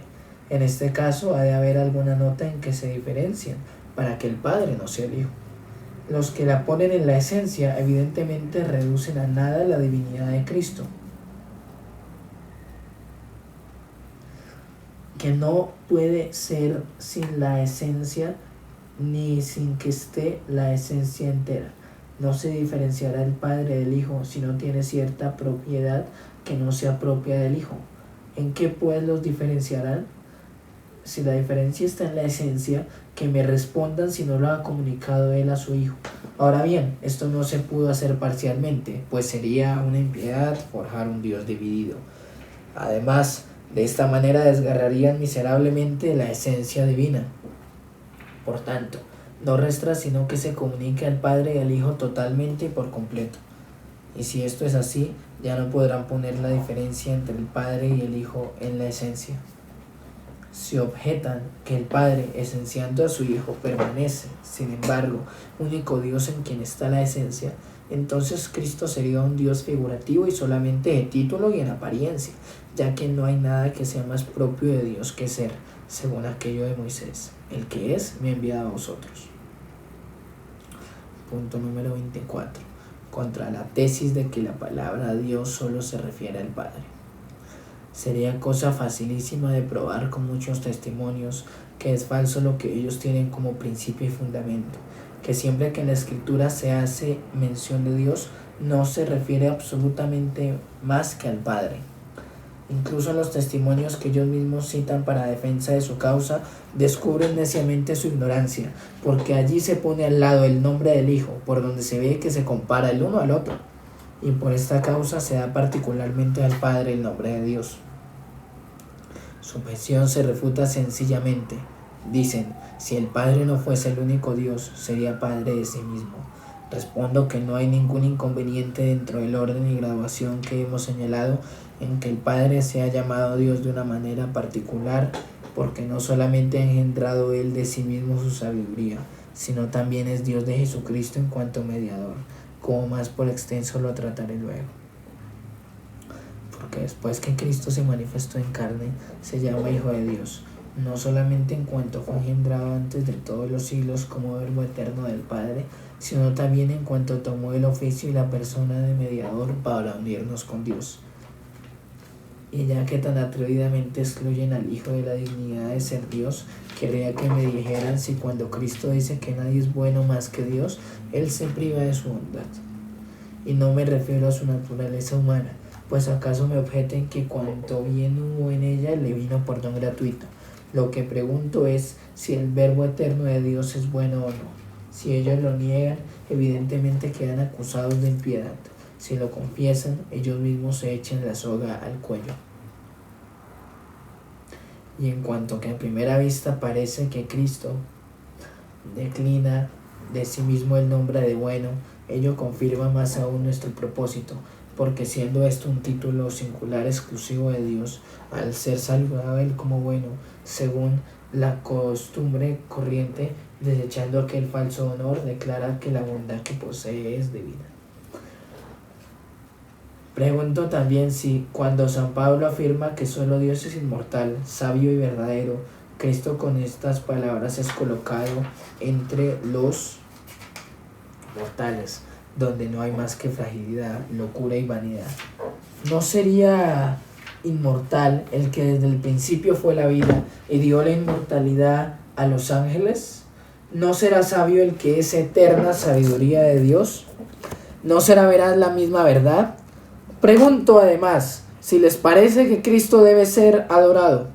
En este caso ha de haber alguna nota en que se diferencian, para que el Padre no sea el Hijo. Los que la ponen en la esencia evidentemente reducen a nada la divinidad de Cristo, que no puede ser sin la esencia ni sin que esté la esencia entera. No se diferenciará el Padre del Hijo si no tiene cierta propiedad que no sea propia del Hijo. ¿En qué pues los diferenciarán? Si la diferencia está en la esencia, que me respondan si no lo ha comunicado Él a su Hijo. Ahora bien, esto no se pudo hacer parcialmente, pues sería una impiedad forjar un Dios dividido. Además, de esta manera desgarrarían miserablemente la esencia divina. Por tanto, no resta sino que se comunique al Padre y al Hijo totalmente y por completo. Y si esto es así, ya no podrán poner la diferencia entre el Padre y el Hijo en la esencia. Si objetan que el Padre, esenciando a su Hijo, permanece, sin embargo, único Dios en quien está la esencia, entonces Cristo sería un Dios figurativo y solamente de título y en apariencia, ya que no hay nada que sea más propio de Dios que ser, según aquello de Moisés: el que es, me ha enviado a vosotros. Punto número 24. Contra la tesis de que la palabra Dios solo se refiere al Padre. Sería cosa facilísima de probar con muchos testimonios que es falso lo que ellos tienen como principio y fundamento, que siempre que en la Escritura se hace mención de Dios, no se refiere absolutamente más que al Padre. Incluso en los testimonios que ellos mismos citan para defensa de su causa, descubren neciamente su ignorancia, porque allí se pone al lado el nombre del Hijo, por donde se ve que se compara el uno al otro, y por esta causa se da particularmente al Padre el nombre de Dios. Su objeción se refuta sencillamente. Dicen: si el Padre no fuese el único Dios, sería Padre de sí mismo. Respondo que no hay ningún inconveniente dentro del orden y graduación que hemos señalado en que el Padre sea llamado Dios de una manera particular, porque no solamente ha engendrado Él de sí mismo su sabiduría, sino también es Dios de Jesucristo en cuanto mediador, como más por extenso lo trataré luego. Porque después que Cristo se manifestó en carne, se llama Hijo de Dios, no solamente en cuanto fue engendrado antes de todos los siglos como verbo eterno del Padre, sino también en cuanto tomó el oficio y la persona de mediador para unirnos con Dios. Y ya que tan atrevidamente excluyen al Hijo de la dignidad de ser Dios, querría que me dijeran si cuando Cristo dice que nadie es bueno más que Dios, Él se priva de su bondad. Y no me refiero a su naturaleza humana, pues acaso me objeten que cuanto bien hubo en ella le vino por don gratuito. Lo que pregunto es si el verbo eterno de Dios es bueno o no. Si ellos lo niegan, evidentemente quedan acusados de impiedad. Si lo confiesan, ellos mismos se echen la soga al cuello. Y en cuanto que a primera vista parece que Cristo declina de sí mismo el nombre de bueno, Ello confirma más aún nuestro propósito, porque siendo esto un título singular exclusivo de Dios, al ser saludado él como bueno, según la costumbre corriente, desechando aquel falso honor, declara que la bondad que posee es divina. Pregunto también si, cuando San Pablo afirma que solo Dios es inmortal, sabio y verdadero, Cristo con estas palabras es colocado entre los mortales, donde no hay más que fragilidad, locura y vanidad. ¿No sería inmortal el que desde el principio fue la vida y dio la inmortalidad a los ángeles? ¿No será sabio el que es eterna sabiduría de Dios? ¿No será veraz la misma verdad? Pregunto además si les parece que Cristo debe ser adorado.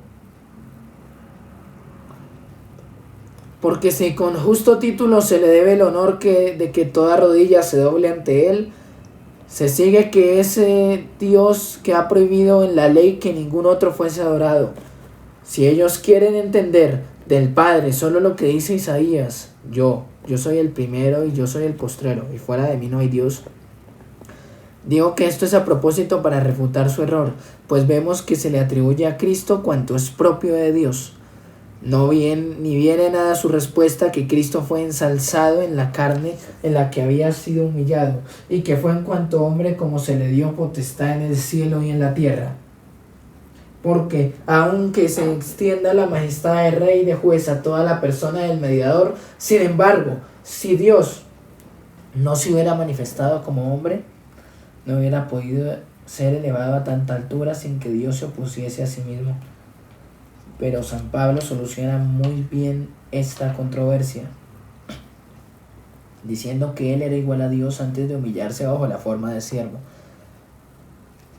Porque si con justo título se le debe el honor de que toda rodilla se doble ante él, se sigue que ese Dios que ha prohibido en la ley que ningún otro fuese adorado. Si ellos quieren entender del Padre solo lo que dice Isaías, yo soy el primero y yo soy el postrero, y fuera de mí no hay Dios. Digo que esto es a propósito para refutar su error, pues vemos que se le atribuye a Cristo cuanto es propio de Dios. Ni viene nada su respuesta que Cristo fue ensalzado en la carne en la que había sido humillado, y que fue en cuanto hombre como se le dio potestad en el cielo y en la tierra. Porque aunque se extienda la majestad de rey y de juez a toda la persona del mediador, sin embargo, si Dios no se hubiera manifestado como hombre, no hubiera podido ser elevado a tanta altura sin que Dios se opusiese a sí mismo. Pero San Pablo soluciona muy bien esta controversia, diciendo que él era igual a Dios antes de humillarse bajo la forma de siervo.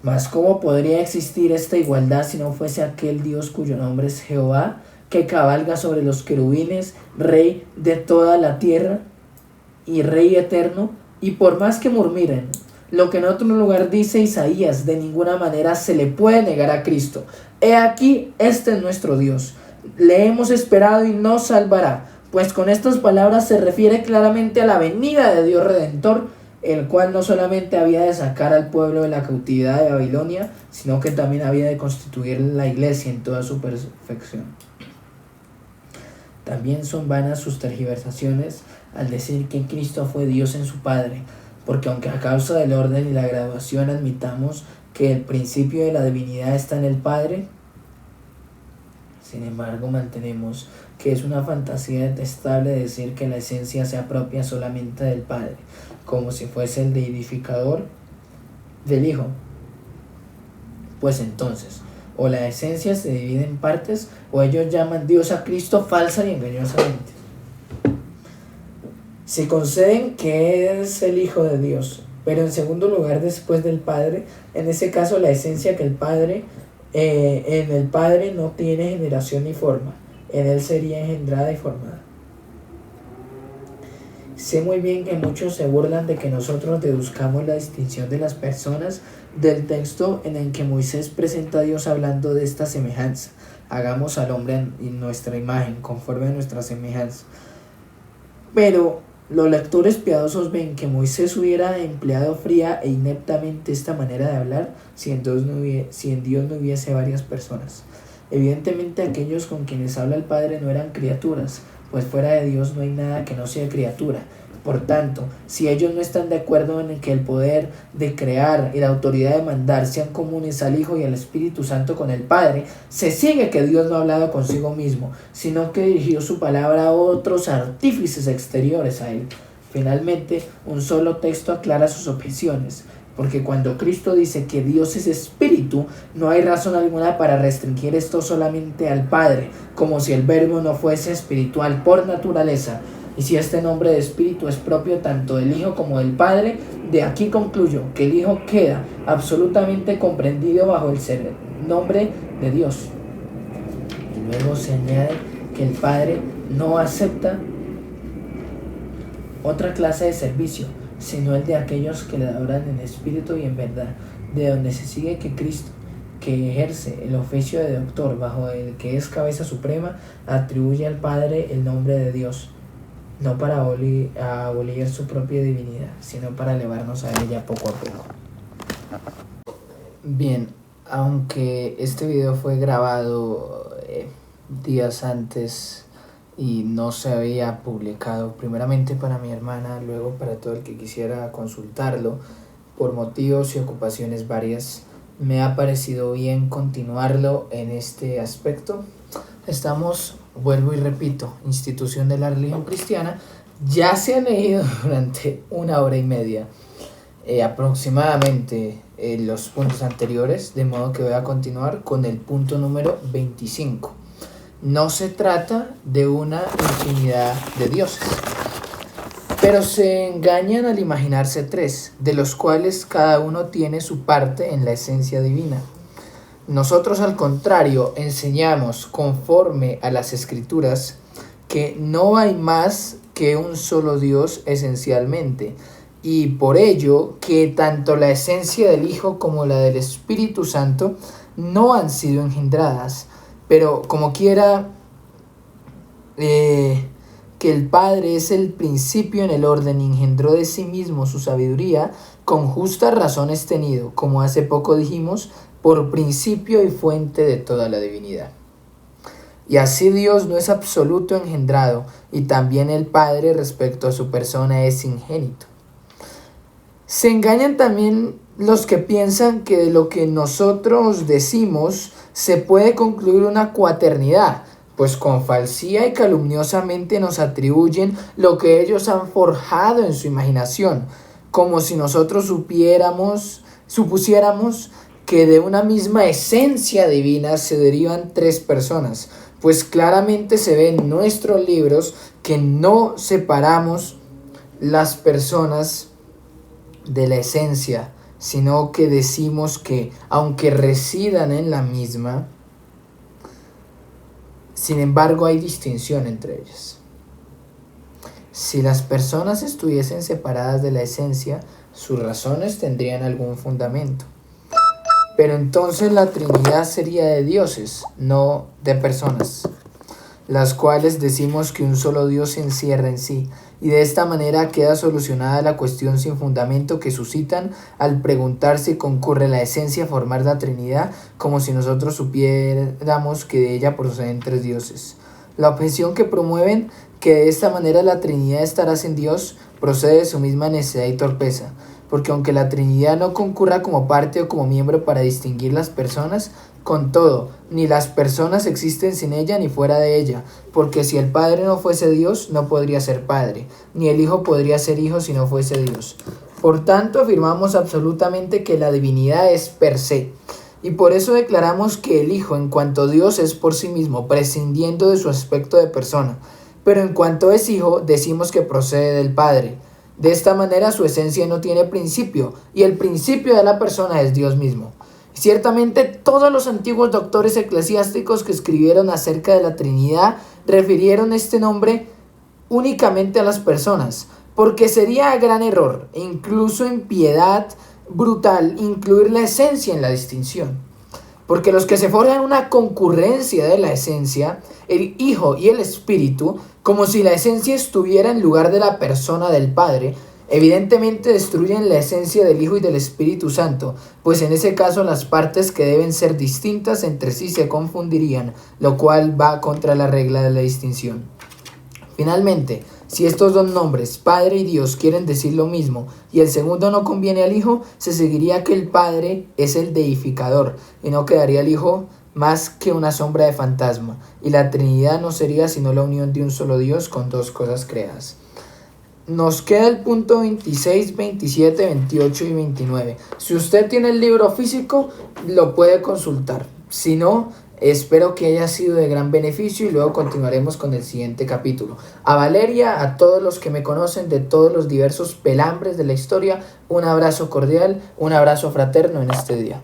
Mas ¿cómo podría existir esta igualdad si no fuese aquel Dios cuyo nombre es Jehová, que cabalga sobre los querubines, Rey de toda la tierra y Rey eterno? Y por más que murmuren, lo que en otro lugar dice Isaías, de ninguna manera se le puede negar a Cristo. He aquí, este es nuestro Dios. Le hemos esperado y nos salvará. Pues con estas palabras se refiere claramente a la venida de Dios Redentor, el cual no solamente había de sacar al pueblo de la cautividad de Babilonia, sino que también había de constituir la iglesia en toda su perfección. También son vanas sus tergiversaciones al decir que Cristo fue Dios en su Padre, porque aunque a causa del orden y la graduación admitamos que el principio de la divinidad está en el Padre, sin embargo mantenemos que es una fantasía detestable decir que la esencia sea propia solamente del Padre, como si fuese el deidificador del Hijo. Pues entonces, o la esencia se divide en partes, o ellos llaman Dios a Cristo falsa y engañosamente. Si conceden que es el Hijo de Dios, pero en segundo lugar después del Padre, en ese caso la esencia que el Padre, en el Padre no tiene generación ni forma, en él sería engendrada y formada. Sé muy bien que muchos se burlan de que nosotros deduzcamos la distinción de las personas del texto en el que Moisés presenta a Dios hablando de esta semejanza. Hagamos al hombre en nuestra imagen, conforme a nuestra semejanza. Pero los lectores piadosos ven que Moisés hubiera empleado fría e ineptamente esta manera de hablar si en Dios no hubiese varias personas. Evidentemente aquellos con quienes habla el Padre no eran criaturas, pues fuera de Dios no hay nada que no sea criatura. Por tanto, si ellos no están de acuerdo en que el poder de crear y la autoridad de mandar sean comunes al Hijo y al Espíritu Santo con el Padre, se sigue que Dios no ha hablado consigo mismo, sino que dirigió su palabra a otros artífices exteriores a él. Finalmente, un solo texto aclara sus objeciones, porque cuando Cristo dice que Dios es espíritu, no hay razón alguna para restringir esto solamente al Padre, como si el Verbo no fuese espiritual por naturaleza. Y si este nombre de espíritu es propio tanto del Hijo como del Padre, de aquí concluyo que el Hijo queda absolutamente comprendido bajo el nombre de Dios. Y luego se añade que el Padre no acepta otra clase de servicio, sino el de aquellos que le adoran en espíritu y en verdad, de donde se sigue que Cristo, que ejerce el oficio de doctor bajo el que es cabeza suprema, atribuye al Padre el nombre de Dios. no para abolir su propia divinidad, sino para elevarnos a ella poco a poco. Bien, aunque este video fue grabado días antes y no se había publicado, primeramente para mi hermana, luego para todo el que quisiera consultarlo, por motivos y ocupaciones varias, me ha parecido bien continuarlo en este aspecto. Estamos, vuelvo y repito, institución de la religión cristiana, ya se ha leído durante 1 hora y media aproximadamente los puntos anteriores, de modo que voy a continuar con el punto número 25. No se trata de una infinidad de dioses, pero se engañan al imaginarse 3, de los cuales cada uno tiene su parte en la esencia divina. Nosotros, al contrario, enseñamos conforme a las Escrituras que no hay más que un solo Dios esencialmente, y por ello que tanto la esencia del Hijo como la del Espíritu Santo no han sido engendradas, pero como quiera que el Padre es el principio en el orden y engendró de sí mismo su sabiduría, con justa razón es tenido, como hace poco dijimos, por principio y fuente de toda la divinidad. Y así Dios no es absoluto engendrado, y también el Padre respecto a su persona es ingénito. Se engañan también los que piensan que de lo que nosotros decimos se puede concluir una cuaternidad, pues con falsía y calumniosamente nos atribuyen lo que ellos han forjado en su imaginación, como si nosotros supusiéramos que de una misma esencia divina se derivan 3 personas, pues claramente se ve en nuestros libros que no separamos las personas de la esencia, sino que decimos que aunque residan en la misma, sin embargo hay distinción entre ellas. Si las personas estuviesen separadas de la esencia, sus razones tendrían algún fundamento. Pero entonces la Trinidad sería de dioses, no de personas, las cuales decimos que un solo Dios se encierra en sí, y de esta manera queda solucionada la cuestión sin fundamento que suscitan al preguntar si concurre la esencia a formar la Trinidad, como si nosotros supiéramos que de ella proceden 3 dioses. La objeción que promueven, que de esta manera la Trinidad estará sin Dios, procede de su misma necedad y torpeza, porque aunque la Trinidad no concurra como parte o como miembro para distinguir las personas, con todo, ni las personas existen sin ella ni fuera de ella, porque si el Padre no fuese Dios, no podría ser Padre, ni el Hijo podría ser Hijo si no fuese Dios. Por tanto, afirmamos absolutamente que la divinidad es per se, y por eso declaramos que el Hijo, en cuanto Dios, es por sí mismo, prescindiendo de su aspecto de persona, pero en cuanto es Hijo, decimos que procede del Padre. De esta manera su esencia no tiene principio, y el principio de la persona es Dios mismo. Ciertamente todos los antiguos doctores eclesiásticos que escribieron acerca de la Trinidad refirieron este nombre únicamente a las personas, porque sería gran error, e incluso impiedad brutal, incluir la esencia en la distinción. Porque los que se forjan una concurrencia de la esencia, el Hijo y el Espíritu, como si la esencia estuviera en lugar de la persona del Padre, evidentemente destruyen la esencia del Hijo y del Espíritu Santo, pues en ese caso las partes que deben ser distintas entre sí se confundirían, lo cual va contra la regla de la distinción. Finalmente, si estos 2 nombres, Padre y Dios, quieren decir lo mismo, y el segundo no conviene al Hijo, se seguiría que el Padre es el deificador, y no quedaría el Hijo más que una sombra de fantasma, y la Trinidad no sería sino la unión de un solo Dios con 2 cosas creadas. Nos queda el punto 26, 27, 28 y 29. Si usted tiene el libro físico, lo puede consultar. Si no, espero que haya sido de gran beneficio y luego continuaremos con el siguiente capítulo. A Valeria, a todos los que me conocen de todos los diversos pelambres de la historia, un abrazo cordial, un abrazo fraterno en este día.